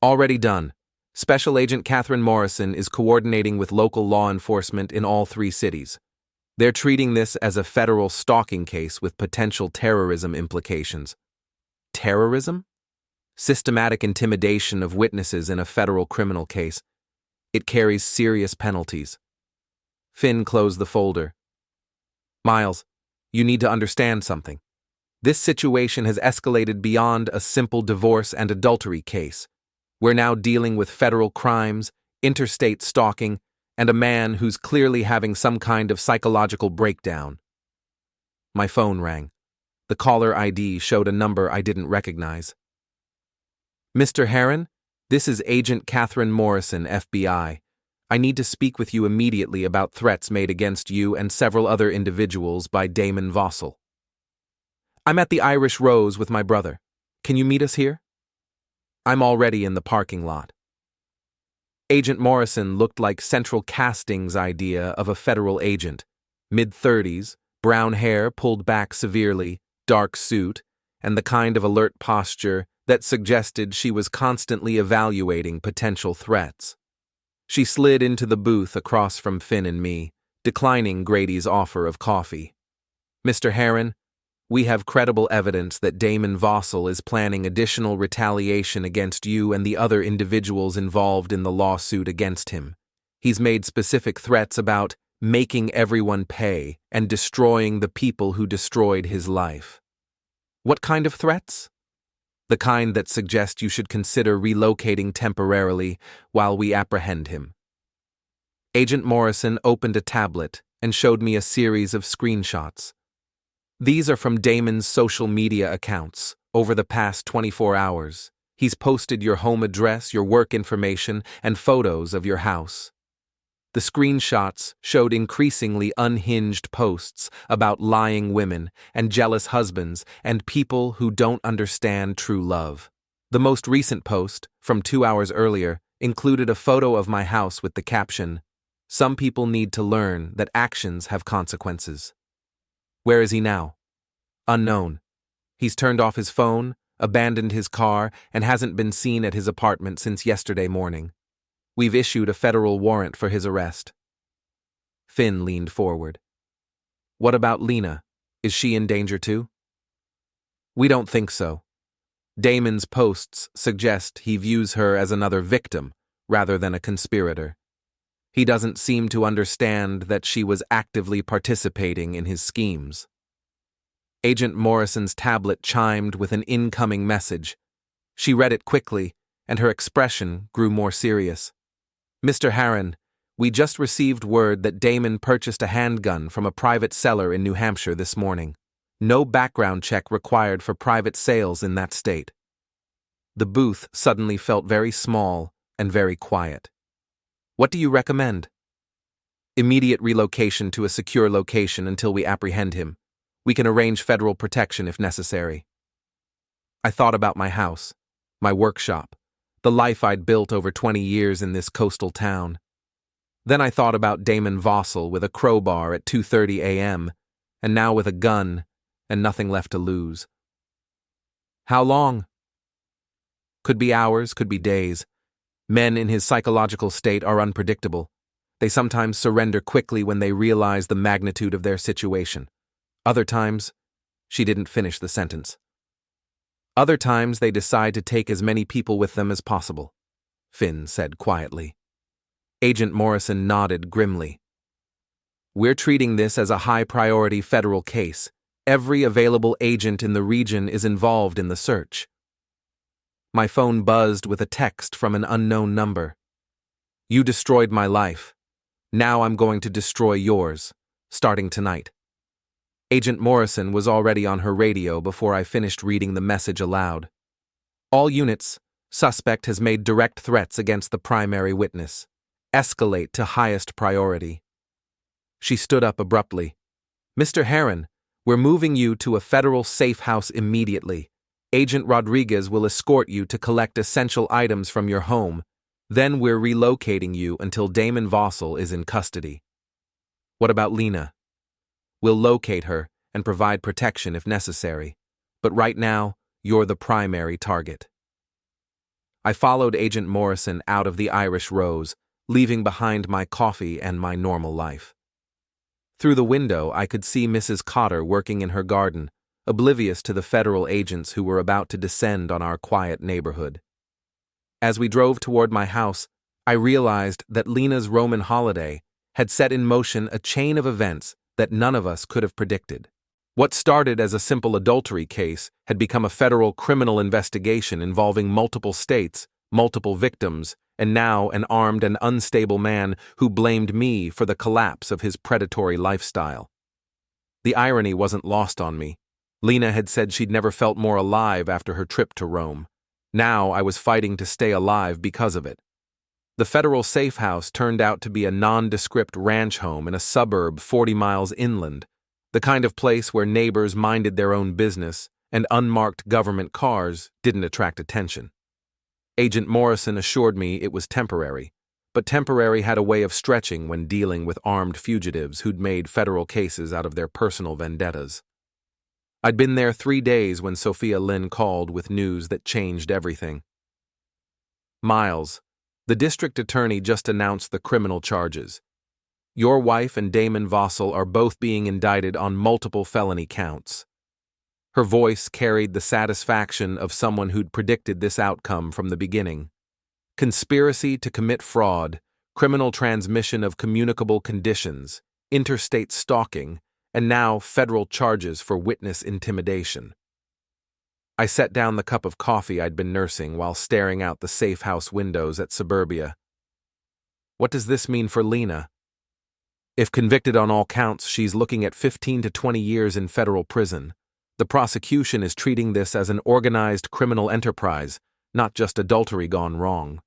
Already done. Special Agent Catherine Morrison is coordinating with local law enforcement in all 3 cities. They're treating this as a federal stalking case with potential terrorism implications. Terrorism? Systematic intimidation of witnesses in a federal criminal case. It carries serious penalties. Finn closed the folder. Miles, you need to understand something. This situation has escalated beyond a simple divorce and adultery case. We're now dealing with federal crimes, interstate stalking, and a man who's clearly having some kind of psychological breakdown. My phone rang. The caller ID showed a number I didn't recognize. Mr. Harren, this is Agent Catherine Morrison, FBI. I need to speak with you immediately about threats made against you and several other individuals by Damon Vossel. I'm at the Irish Rose with my brother. Can you meet us here? I'm already in the parking lot. Agent Morrison looked like Central Casting's idea of a federal agent. Mid-30s, brown hair pulled back severely, dark suit, and the kind of alert posture that suggested she was constantly evaluating potential threats. She slid into the booth across from Finn and me, declining Grady's offer of coffee. Mr. Harren, we have credible evidence that Damon Vossel is planning additional retaliation against you and the other individuals involved in the lawsuit against him. He's made specific threats about making everyone pay and destroying the people who destroyed his life. What kind of threats? The kind that suggest you should consider relocating temporarily while we apprehend him. Agent Morrison opened a tablet and showed me a series of screenshots. These are from Damon's social media accounts over the past 24 hours. He's posted your home address, your work information, and photos of your house. The screenshots showed increasingly unhinged posts about lying women and jealous husbands and people who don't understand true love. The most recent post, from 2 hours earlier, included a photo of my house with the caption, "Some people need to learn that actions have consequences." Where is he now? Unknown. He's turned off his phone, abandoned his car, and hasn't been seen at his apartment since yesterday morning. We've issued a federal warrant for his arrest. Finn leaned forward. What about Lena? Is she in danger too? We don't think so. Damon's posts suggest he views her as another victim rather than a conspirator. He doesn't seem to understand that she was actively participating in his schemes. Agent Morrison's tablet chimed with an incoming message. She read it quickly, and her expression grew more serious. Mr. Harren, we just received word that Damon purchased a handgun from a private seller in New Hampshire this morning. No background check required for private sales in that state. The booth suddenly felt very small and very quiet. What do you recommend? Immediate relocation to a secure location until we apprehend him. We can arrange federal protection if necessary. I thought about my house, my workshop, the life I'd built over 20 years in this coastal town. Then I thought about Damon Vossel with a crowbar at 2:30 a.m., and now with a gun and nothing left to lose. How long? Could be hours, could be days. Men in his psychological state are unpredictable. They sometimes surrender quickly when they realize the magnitude of their situation. Other times, she didn't finish the sentence. Other times they decide to take as many people with them as possible, Finn said quietly. Agent Morrison nodded grimly. We're treating this as a high-priority federal case. Every available agent in the region is involved in the search. My phone buzzed with a text from an unknown number. You destroyed my life. Now I'm going to destroy yours, starting tonight. Agent Morrison was already on her radio before I finished reading the message aloud. All units, suspect has made direct threats against the primary witness. Escalate to highest priority. She stood up abruptly. Mr. Harren, we're moving you to a federal safe house immediately. Agent Rodriguez will escort you to collect essential items from your home. Then we're relocating you until Damon Vossel is in custody. What about Lena? We'll locate her and provide protection if necessary, but right now, you're the primary target. I followed Agent Morrison out of the Irish Rose, leaving behind my coffee and my normal life. Through the window, I could see Mrs. Cotter working in her garden, oblivious to the federal agents who were about to descend on our quiet neighborhood. As we drove toward my house, I realized that Lena's Roman holiday had set in motion a chain of events that none of us could have predicted. What started as a simple adultery case had become a federal criminal investigation involving multiple states, multiple victims, and now an armed and unstable man who blamed me for the collapse of his predatory lifestyle. The irony wasn't lost on me. Lena had said she'd never felt more alive after her trip to Rome. Now I was fighting to stay alive because of it. The federal safe house turned out to be a nondescript ranch home in a suburb 40 miles inland, the kind of place where neighbors minded their own business and unmarked government cars didn't attract attention. Agent Morrison assured me it was temporary, but temporary had a way of stretching when dealing with armed fugitives who'd made federal cases out of their personal vendettas. I'd been there 3 days when Sophia Lynn called with news that changed everything. Miles, the district attorney just announced the criminal charges. Your wife and Damon Vossel are both being indicted on multiple felony counts. Her voice carried the satisfaction of someone who'd predicted this outcome from the beginning. Conspiracy to commit fraud, criminal transmission of communicable conditions, interstate stalking, and now federal charges for witness intimidation. I set down the cup of coffee I'd been nursing while staring out the safe house windows at suburbia. What does this mean for Lena? If convicted on all counts, she's looking at 15 to 20 years in federal prison. The prosecution is treating this as an organized criminal enterprise, not just adultery gone wrong.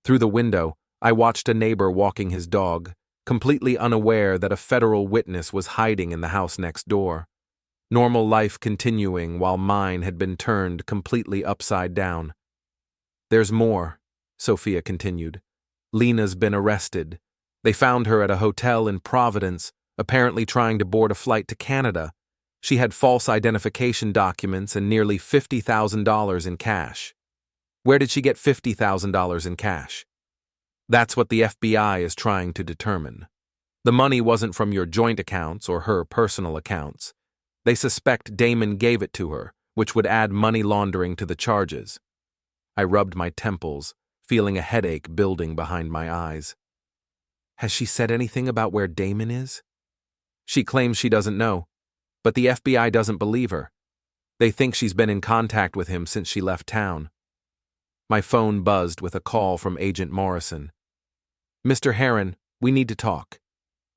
Through the window, I watched a neighbor walking his dog, completely unaware that a federal witness was hiding in the house next door. Normal life continuing while mine had been turned completely upside down. There's more, Sophia continued. Lena's been arrested. They found her at a hotel in Providence, apparently trying to board a flight to Canada. She had false identification documents and nearly $50,000 in cash. Where did she get $50,000 in cash? That's what the FBI is trying to determine. The money wasn't from your joint accounts or her personal accounts. They suspect Damon gave it to her, which would add money laundering to the charges. I rubbed my temples, feeling a headache building behind my eyes. Has she said anything about where Damon is? She claims she doesn't know, but the FBI doesn't believe her. They think she's been in contact with him since she left town. My phone buzzed with a call from Agent Morrison. Mr. Harren, we need to talk.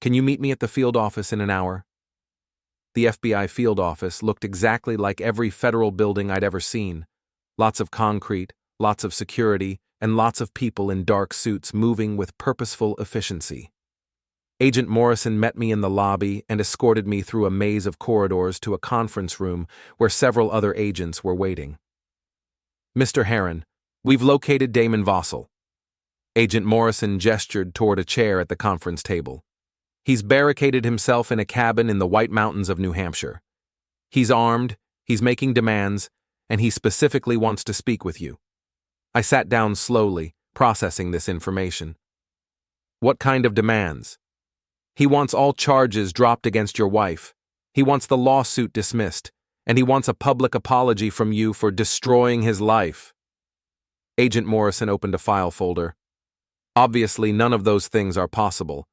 Can you meet me at the field office in an hour? The FBI field office looked exactly like every federal building I'd ever seen. Lots of concrete, lots of security, and lots of people in dark suits moving with purposeful efficiency. Agent Morrison met me in the lobby and escorted me through a maze of corridors to a conference room where several other agents were waiting. Mr. Harren, we've located Damon Vossel. Agent Morrison gestured toward a chair at the conference table. He's barricaded himself in a cabin in the White Mountains of New Hampshire. He's armed, he's making demands, and he specifically wants to speak with you. I sat down slowly, processing this information. What kind of demands? He wants all charges dropped against your wife. He wants the lawsuit dismissed, and he wants a public apology from you for destroying his life. Agent Morrison opened a file folder. Obviously, none of those things are possible,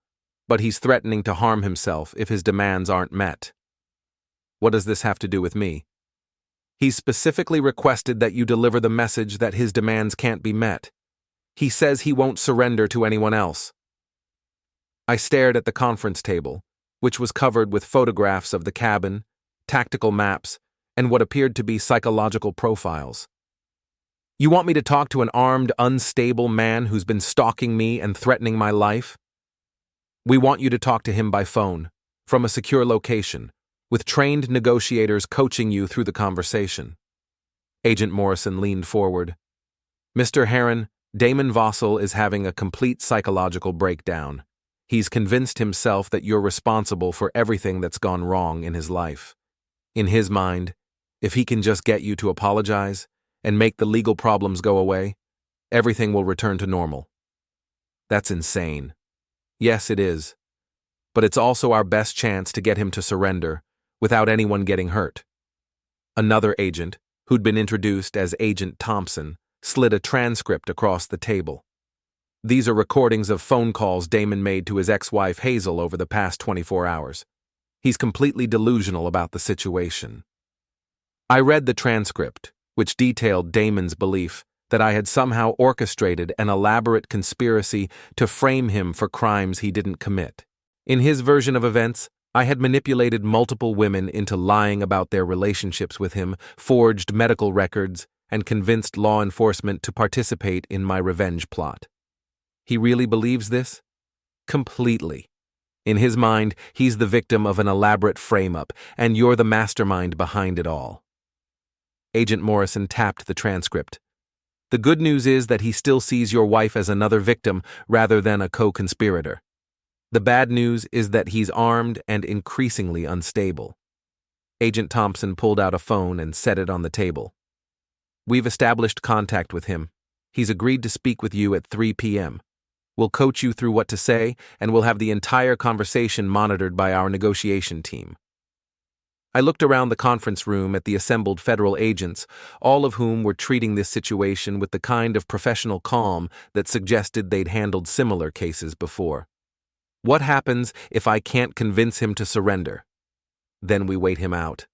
but he's threatening to harm himself if his demands aren't met. What does this have to do with me? He's specifically requested that you deliver the message that his demands can't be met. He says he won't surrender to anyone else. I stared at the conference table, which was covered with photographs of the cabin, tactical maps, and what appeared to be psychological profiles. You want me to talk to an armed, unstable man who's been stalking me and threatening my life? We want you to talk to him by phone, from a secure location, with trained negotiators coaching you through the conversation. Agent Morrison leaned forward. Mr. Harren, Damon Vossel is having a complete psychological breakdown. He's convinced himself that you're responsible for everything that's gone wrong in his life. In his mind, if he can just get you to apologize and make the legal problems go away, everything will return to normal. That's insane. Yes, it is. But it's also our best chance to get him to surrender without anyone getting hurt. Another agent, who'd been introduced as Agent Thompson, slid a transcript across the table. These are recordings of phone calls Damon made to his ex-wife Hazel over the past 24 hours. He's completely delusional about the situation. I read the transcript, which detailed Damon's belief that I had somehow orchestrated an elaborate conspiracy to frame him for crimes he didn't commit. In his version of events, I had manipulated multiple women into lying about their relationships with him, forged medical records, and convinced law enforcement to participate in my revenge plot. He really believes this? Completely. In his mind, he's the victim of an elaborate frame-up, and you're the mastermind behind it all. Agent Morrison tapped the transcript. The good news is that he still sees your wife as another victim rather than a co-conspirator. The bad news is that he's armed and increasingly unstable. Agent Thompson pulled out a phone and set it on the table. We've established contact with him. He's agreed to speak with you at 3 p.m. We'll coach you through what to say, and we'll have the entire conversation monitored by our negotiation team. I looked around the conference room at the assembled federal agents, all of whom were treating this situation with the kind of professional calm that suggested they'd handled similar cases before. What happens if I can't convince him to surrender? Then we wait him out.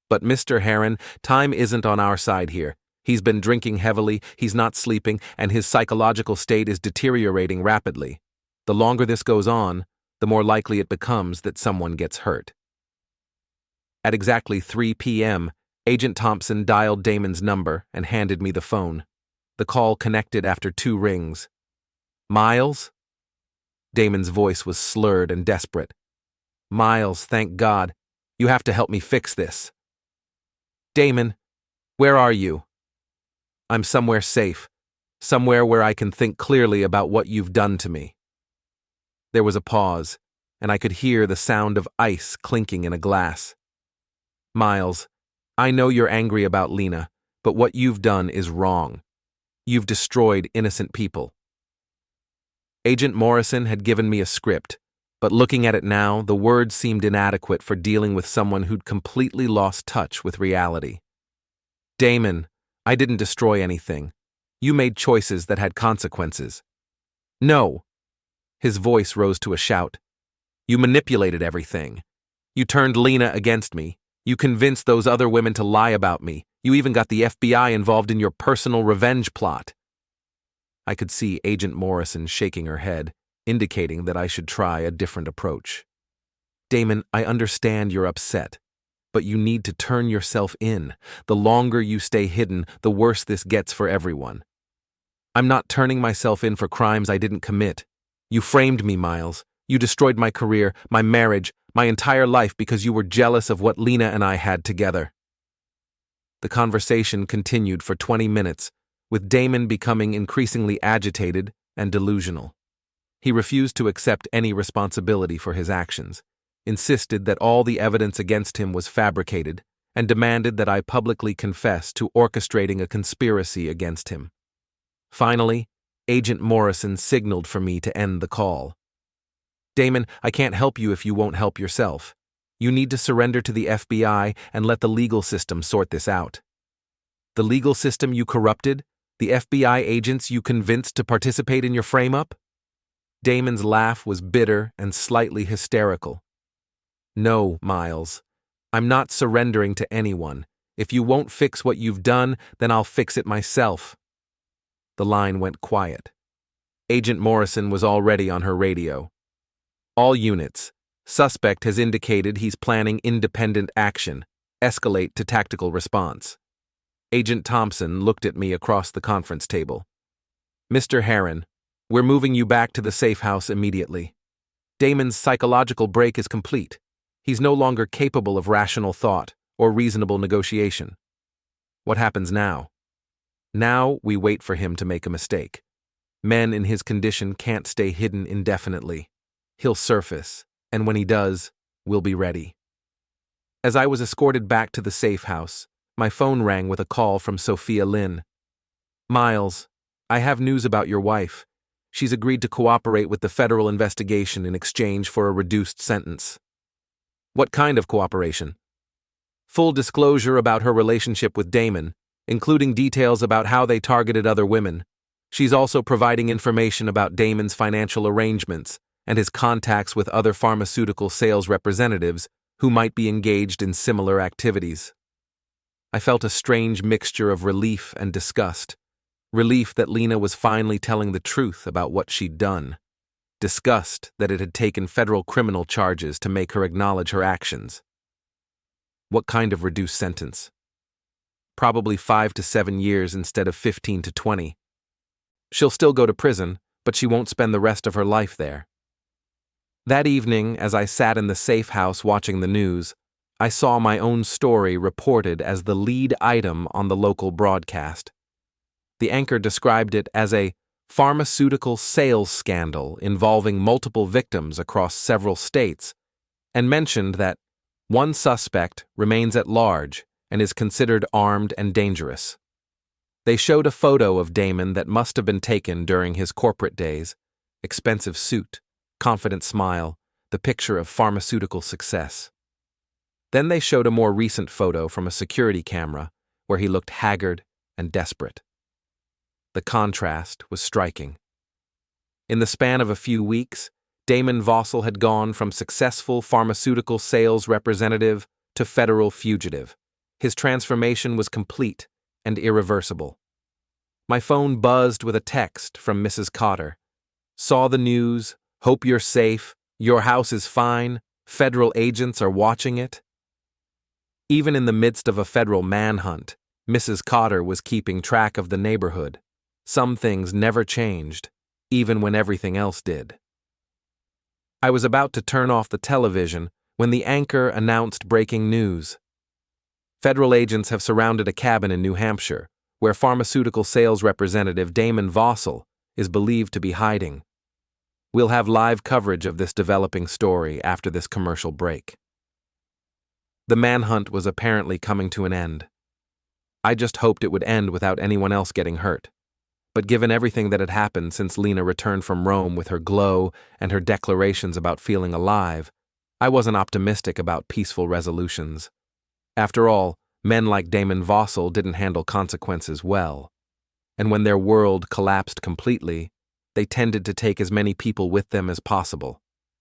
But Mr. Harren, time isn't on our side here. He's been drinking heavily, he's not sleeping, and his psychological state is deteriorating rapidly. The longer this goes on, the more likely it becomes that someone gets hurt. At exactly 3 p.m., Agent Thompson dialed Damon's number and handed me the phone. The call connected after 2 rings. Miles? Damon's voice was slurred and desperate. Miles, thank God. You have to help me fix this. Damon, where are you? I'm somewhere safe, somewhere where I can think clearly about what you've done to me. There was a pause, and I could hear the sound of ice clinking in a glass. Miles, I know you're angry about Lena, but what you've done is wrong. You've destroyed innocent people. Agent Morrison had given me a script, but looking at it now, the words seemed inadequate for dealing with someone who'd completely lost touch with reality. Damon, I didn't destroy anything. You made choices that had consequences. No. His voice rose to a shout. You manipulated everything. You turned Lena against me. You convinced those other women to lie about me. You even got the FBI involved in your personal revenge plot. I could see Agent Morrison shaking her head, indicating that I should try a different approach. Damon, I understand you're upset, but you need to turn yourself in. The longer you stay hidden, the worse this gets for everyone. I'm not turning myself in for crimes I didn't commit. You framed me, Miles. You destroyed my career, my marriage, my entire life because you were jealous of what Lena and I had together. The conversation continued for 20 minutes, with Damon becoming increasingly agitated and delusional. He refused to accept any responsibility for his actions, insisted that all the evidence against him was fabricated, and demanded that I publicly confess to orchestrating a conspiracy against him. Finally, Agent Morrison signaled for me to end the call. Damon, I can't help you if you won't help yourself. You need to surrender to the FBI and let the legal system sort this out. The legal system you corrupted? The FBI agents you convinced to participate in your frame-up? Damon's laugh was bitter and slightly hysterical. No, Miles. I'm not surrendering to anyone. If you won't fix what you've done, then I'll fix it myself. The line went quiet. Agent Morrison was already on her radio. All units. Suspect has indicated he's planning independent action. Escalate to tactical response. Agent Thompson looked at me across the conference table. Mr. Harren, we're moving you back to the safe house immediately. Damon's psychological break is complete. He's no longer capable of rational thought or reasonable negotiation. What happens now? Now we wait for him to make a mistake. Men in his condition can't stay hidden indefinitely. He'll surface, and when he does, we'll be ready. As I was escorted back to the safe house, my phone rang with a call from Sophia Lynn. Miles, I have news about your wife. She's agreed to cooperate with the federal investigation in exchange for a reduced sentence. What kind of cooperation? Full disclosure about her relationship with Damon, including details about how they targeted other women. She's also providing information about Damon's financial arrangements and his contacts with other pharmaceutical sales representatives who might be engaged in similar activities. I felt a strange mixture of relief and disgust. Relief that Lena was finally telling the truth about what she'd done. Disgust that it had taken federal criminal charges to make her acknowledge her actions. What kind of reduced sentence? Probably 5 to 7 years instead of 15 to 20. She'll still go to prison, but she won't spend the rest of her life there. That evening, as I sat in the safe house watching the news, I saw my own story reported as the lead item on the local broadcast. The anchor described it as a pharmaceutical sales scandal involving multiple victims across several states, and mentioned that one suspect remains at large and is considered armed and dangerous. They showed a photo of Damon that must have been taken during his corporate days. Expensive suit, confident smile, the picture of pharmaceutical success. Then they showed a more recent photo from a security camera where he looked haggard and desperate. The contrast was striking. In the span of a few weeks, Damon Vossel had gone from successful pharmaceutical sales representative to federal fugitive, His transformation was complete and irreversible. My phone buzzed with a text from Mrs. Cotter. Saw the news, hope you're safe, your house is fine, federal agents are watching it. Even in the midst of a federal manhunt, Mrs. Cotter was keeping track of the neighborhood. Some things never changed, even when everything else did. I was about to turn off the television when the anchor announced breaking news. Federal agents have surrounded a cabin in New Hampshire, where pharmaceutical sales representative Damon Vossel is believed to be hiding. We'll have live coverage of this developing story after this commercial break. The manhunt was apparently coming to an end. I just hoped it would end without anyone else getting hurt. But given everything that had happened since Lena returned from Rome with her glow and her declarations about feeling alive, I wasn't optimistic about peaceful resolutions. After all, men like Damon Vossel didn't handle consequences well. And when their world collapsed completely, they tended to take as many people with them as possible.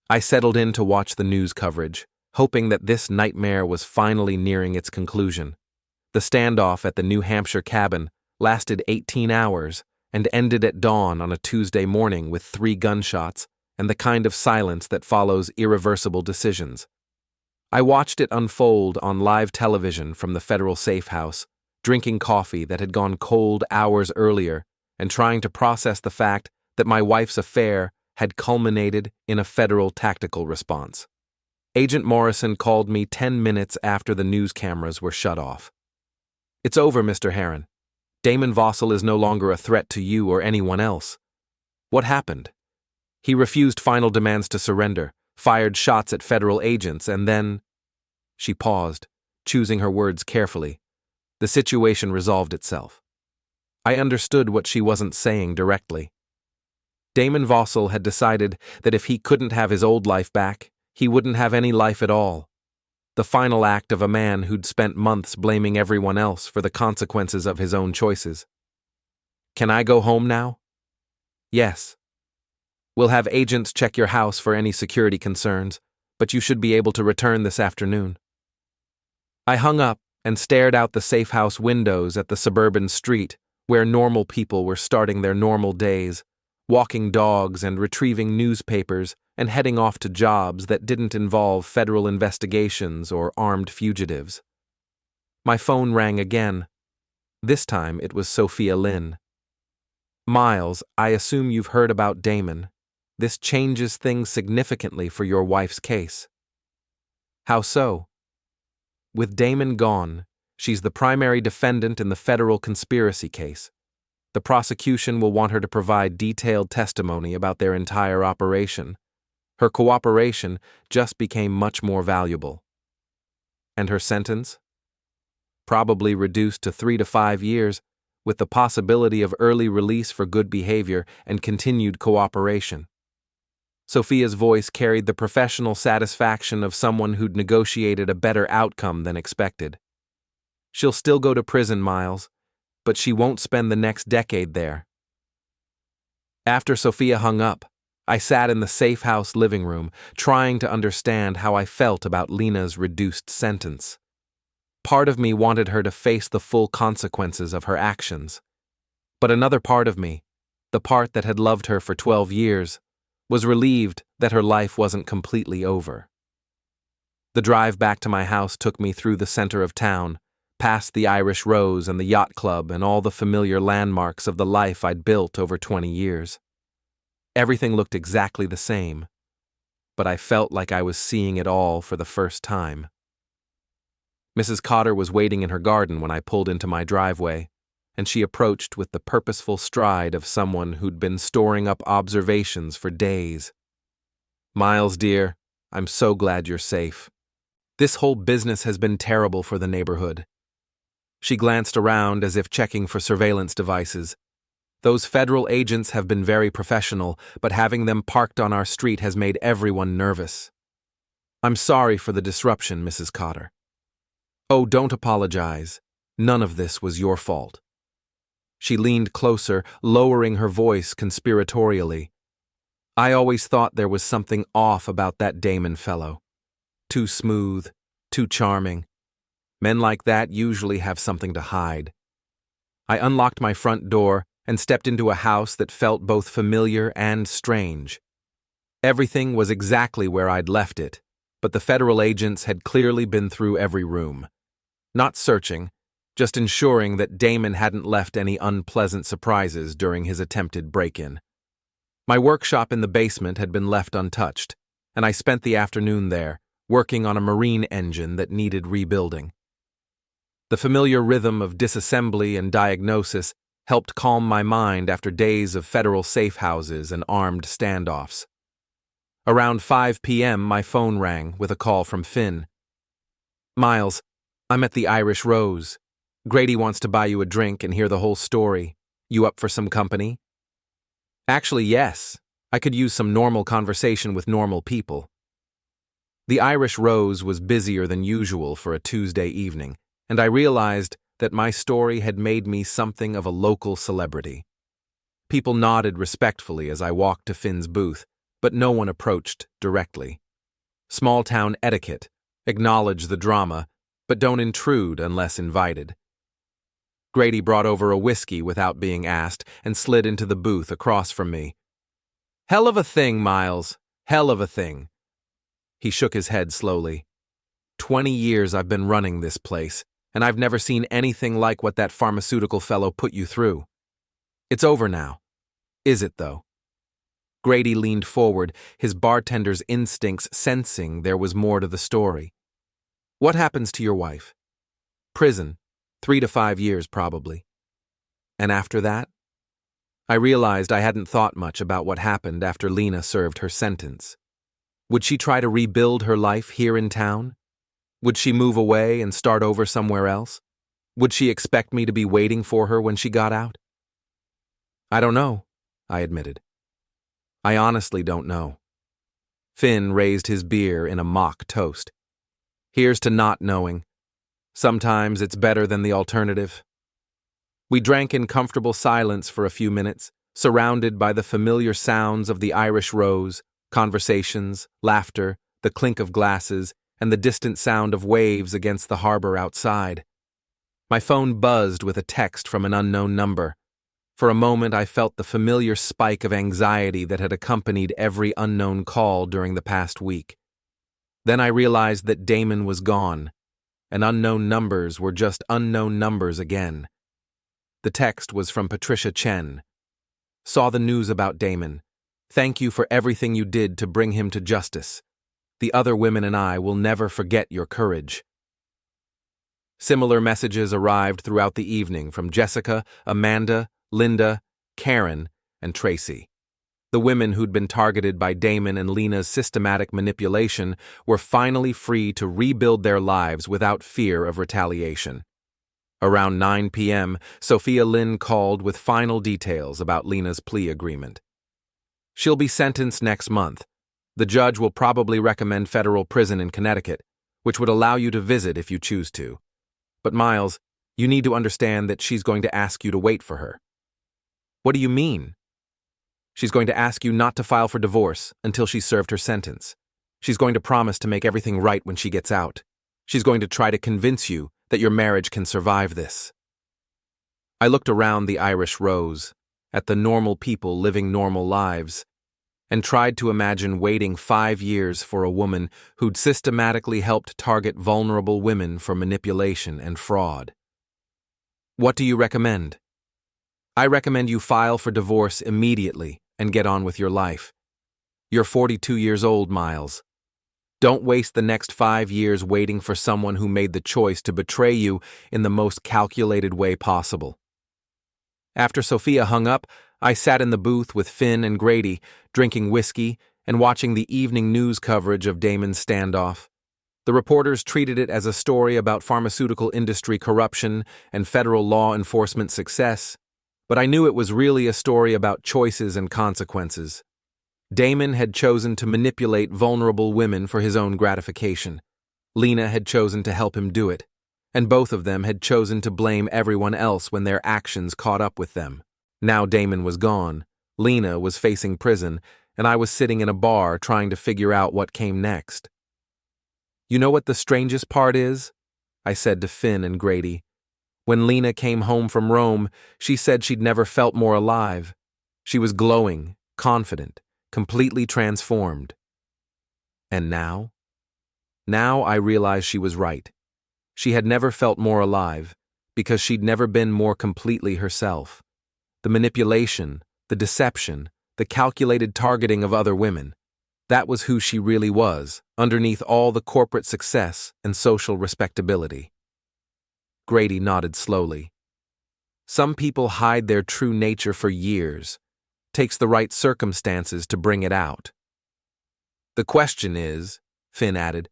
I settled in to watch the news coverage, hoping that this nightmare was finally nearing its conclusion. The standoff at the New Hampshire cabin lasted 18 hours and ended at dawn on a Tuesday morning with 3 gunshots and the kind of silence that follows irreversible decisions. I watched it unfold on live television from the federal safe house, drinking coffee that had gone cold hours earlier and trying to process the fact that my wife's affair had culminated in a federal tactical response. Agent Morrison called me 10 minutes after the news cameras were shut off. "It's over, Mr. Harren. Damon Vossel is no longer a threat to you or anyone else. What happened? He refused final demands to surrender, fired shots at federal agents, and then—" She paused, choosing her words carefully. The situation resolved itself. I understood what she wasn't saying directly. Damon Vossel had decided that if he couldn't have his old life back, he wouldn't have any life at all. The final act of a man who'd spent months blaming everyone else for the consequences of his own choices. "Can I go home now?" "Yes. We'll have agents check your house for any security concerns, but you should be able to return this afternoon." I hung up and stared out the safe house windows at the suburban street where normal people were starting their normal days, walking dogs and retrieving newspapers and heading off to jobs that didn't involve federal investigations or armed fugitives. My phone rang again. This time it was Sophia Lynn. "Miles, I assume you've heard about Damon. This changes things significantly for your wife's case." "How so?" "With Damon gone, she's the primary defendant in the federal conspiracy case. The prosecution will want her to provide detailed testimony about their entire operation. Her cooperation just became much more valuable." "And her sentence?" "Probably reduced to 3 to 5 years, with the possibility of early release for good behavior and continued cooperation." Sophia's voice carried the professional satisfaction of someone who'd negotiated a better outcome than expected. "She'll still go to prison, Miles, but she won't spend the next decade there." After Sophia hung up, I sat in the safe house living room, trying to understand how I felt about Lena's reduced sentence. Part of me wanted her to face the full consequences of her actions. But another part of me, the part that had loved her for 12 years, was relieved that her life wasn't completely over. The drive back to my house took me through the center of town, past the Irish Rose and the yacht club and all the familiar landmarks of the life I'd built over 20 years. Everything looked exactly the same, but I felt like I was seeing it all for the first time. Mrs. Cotter was waiting in her garden when I pulled into my driveway, and she approached with the purposeful stride of someone who'd been storing up observations for days. "Miles, dear, I'm so glad you're safe. This whole business has been terrible for the neighborhood." She glanced around as if checking for surveillance devices. "Those federal agents have been very professional, but having them parked on our street has made everyone nervous. I'm sorry for the disruption, Mrs. Cotter." "Oh, don't apologize. None of this was your fault." She leaned closer, lowering her voice conspiratorially. "I always thought there was something off about that Damon fellow. Too smooth, too charming. Men like that usually have something to hide. I unlocked my front door and stepped into a house that felt both familiar and strange. Everything was exactly where I'd left it, but the federal agents had clearly been through every room. Not searching, just ensuring that Damon hadn't left any unpleasant surprises during his attempted break-in. My workshop in the basement had been left untouched, and I spent the afternoon there, working on a marine engine that needed rebuilding. The familiar rhythm of disassembly and diagnosis helped calm my mind after days of federal safe houses and armed standoffs. Around 5 p.m., my phone rang with a call from Finn. "Miles, I'm at the Irish Rose. Grady wants to buy you a drink and hear the whole story. You up for some company?" "Actually, yes. I could use some normal conversation with normal people." The Irish Rose was busier than usual for a Tuesday evening, and I realized that my story had made me something of a local celebrity. People nodded respectfully as I walked to Finn's booth, but no one approached directly. Small-town etiquette: acknowledge the drama, but don't intrude unless invited. Grady brought over a whiskey without being asked and slid into the booth across from me. "Hell of a thing, Miles. Hell of a thing." He shook his head slowly. 20 years I've been running this place, and I've never seen anything like what that pharmaceutical fellow put you through. It's over now. Is it, though? Grady leaned forward, his bartender's instincts sensing there was more to the story. "What happens to your wife?" "Prison. 3 to 5 years, probably." "And after that?" I realized I hadn't thought much about what happened after Lena served her sentence. Would she try to rebuild her life here in town? Would she move away and start over somewhere else? Would she expect me to be waiting for her when she got out? "I don't know," I admitted. "I honestly don't know." Finn raised his beer in a mock toast. "Here's to not knowing. Sometimes it's better than the alternative." We drank in comfortable silence for a few minutes, surrounded by the familiar sounds of the Irish Rose, conversations, laughter, the clink of glasses, and the distant sound of waves against the harbor outside. My phone buzzed with a text from an unknown number. For a moment I felt the familiar spike of anxiety that had accompanied every unknown call during the past week. Then I realized that Damon was gone, and unknown numbers were just unknown numbers again. The text was from Patricia Chen. "Saw the news about Damon. Thank you for everything you did to bring him to justice. The other women and I will never forget your courage." Similar messages arrived throughout the evening from Jessica, Amanda, Linda, Karen, and Tracy. The women who'd been targeted by Damon and Lena's systematic manipulation were finally free to rebuild their lives without fear of retaliation. Around 9 p.m., Sophia Lynn called with final details about Lena's plea agreement. "She'll be sentenced next month. The judge will probably recommend federal prison in Connecticut, which would allow you to visit if you choose to. But Miles, you need to understand that she's going to ask you to wait for her." "What do you mean?" "She's going to ask you not to file for divorce until she's served her sentence. She's going to promise to make everything right when she gets out. She's going to try to convince you that your marriage can survive this." I looked around the Irish Rose, at the normal people living normal lives, and tried to imagine waiting 5 years for a woman who'd systematically helped target vulnerable women for manipulation and fraud. "What do you recommend?" "I recommend you file for divorce immediately and get on with your life. You're 42 years old, Miles. Don't waste the next 5 years waiting for someone who made the choice to betray you in the most calculated way possible." After Sophia hung up, I sat in the booth with Finn and Grady, drinking whiskey and watching the evening news coverage of Damon's standoff. The reporters treated it as a story about pharmaceutical industry corruption and federal law enforcement success, but I knew it was really a story about choices and consequences. Damon had chosen to manipulate vulnerable women for his own gratification. Lena had chosen to help him do it, and both of them had chosen to blame everyone else when their actions caught up with them. Now Damon was gone, Lena was facing prison, and I was sitting in a bar trying to figure out what came next. "You know what the strangest part is?" I said to Finn and Grady. When Lena came home from Rome, she said she'd never felt more alive. She was glowing, confident, completely transformed. And now? Now I realized she was right. She had never felt more alive, because she'd never been more completely herself. The manipulation, the deception, the calculated targeting of other women, that was who she really was, underneath all the corporate success and social respectability. Grady nodded slowly. Some people hide their true nature for years. Takes the right circumstances to bring it out. The question is, Finn added,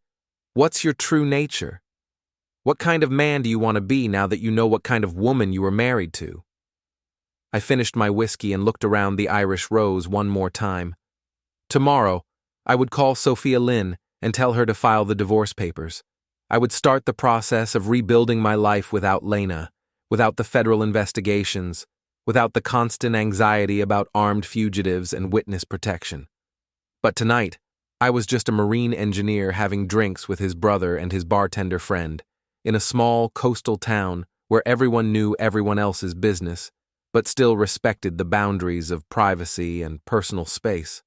what's your true nature? What kind of man do you want to be now that you know what kind of woman you were married to? I finished my whiskey and looked around the Irish Rose one more time. Tomorrow, I would call Sophia Lynn and tell her to file the divorce papers. I would start the process of rebuilding my life without Lena, without the federal investigations, without the constant anxiety about armed fugitives and witness protection. But tonight, I was just a marine engineer having drinks with his brother and his bartender friend, in a small coastal town where everyone knew everyone else's business, but still respected the boundaries of privacy and personal space.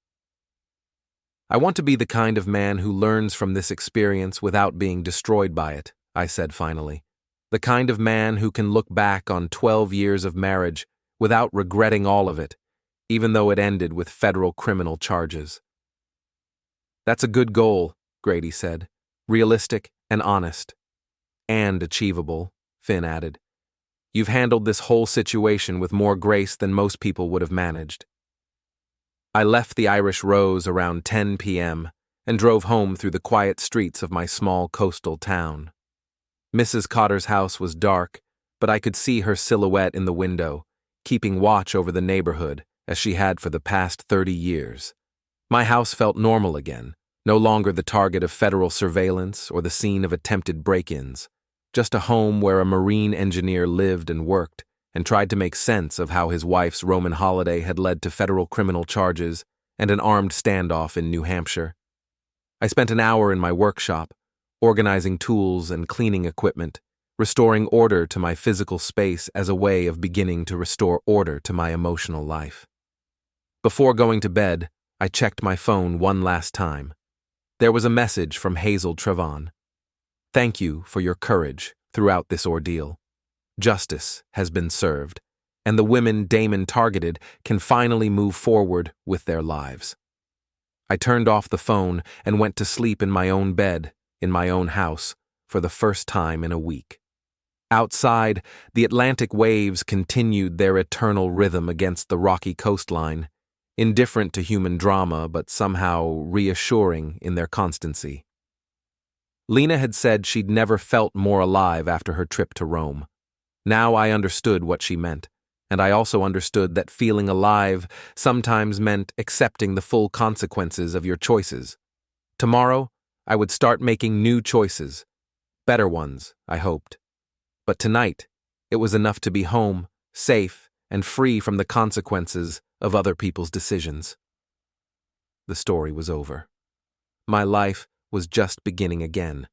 I want to be the kind of man who learns from this experience without being destroyed by it, I said finally. The kind of man who can look back on 12 years of marriage without regretting all of it, even though it ended with federal criminal charges. That's a good goal, Grady said. Realistic and honest. And achievable, Finn added. You've handled this whole situation with more grace than most people would have managed. I left the Irish Rose around 10 p.m. and drove home through the quiet streets of my small coastal town. Mrs. Cotter's house was dark, but I could see her silhouette in the window, keeping watch over the neighborhood as she had for the past 30 years. My house felt normal again, no longer the target of federal surveillance or the scene of attempted break-ins, just a home where a marine engineer lived and worked, and tried to make sense of how his wife's Roman holiday had led to federal criminal charges and an armed standoff in New Hampshire. I spent an hour in my workshop, organizing tools and cleaning equipment, restoring order to my physical space as a way of beginning to restore order to my emotional life. Before going to bed, I checked my phone one last time. There was a message from Hazel Trevon. Thank you for your courage throughout this ordeal. Justice has been served, and the women Damon targeted can finally move forward with their lives. I turned off the phone and went to sleep in my own bed, in my own house, for the first time in a week. Outside, the Atlantic waves continued their eternal rhythm against the rocky coastline, indifferent to human drama but somehow reassuring in their constancy. Lena had said she'd never felt more alive after her trip to Rome. Now I understood what she meant, and I also understood that feeling alive sometimes meant accepting the full consequences of your choices. Tomorrow, I would start making new choices, better ones, I hoped. But tonight, it was enough to be home, safe, and free from the consequences of other people's decisions. The story was over. My life was just beginning again.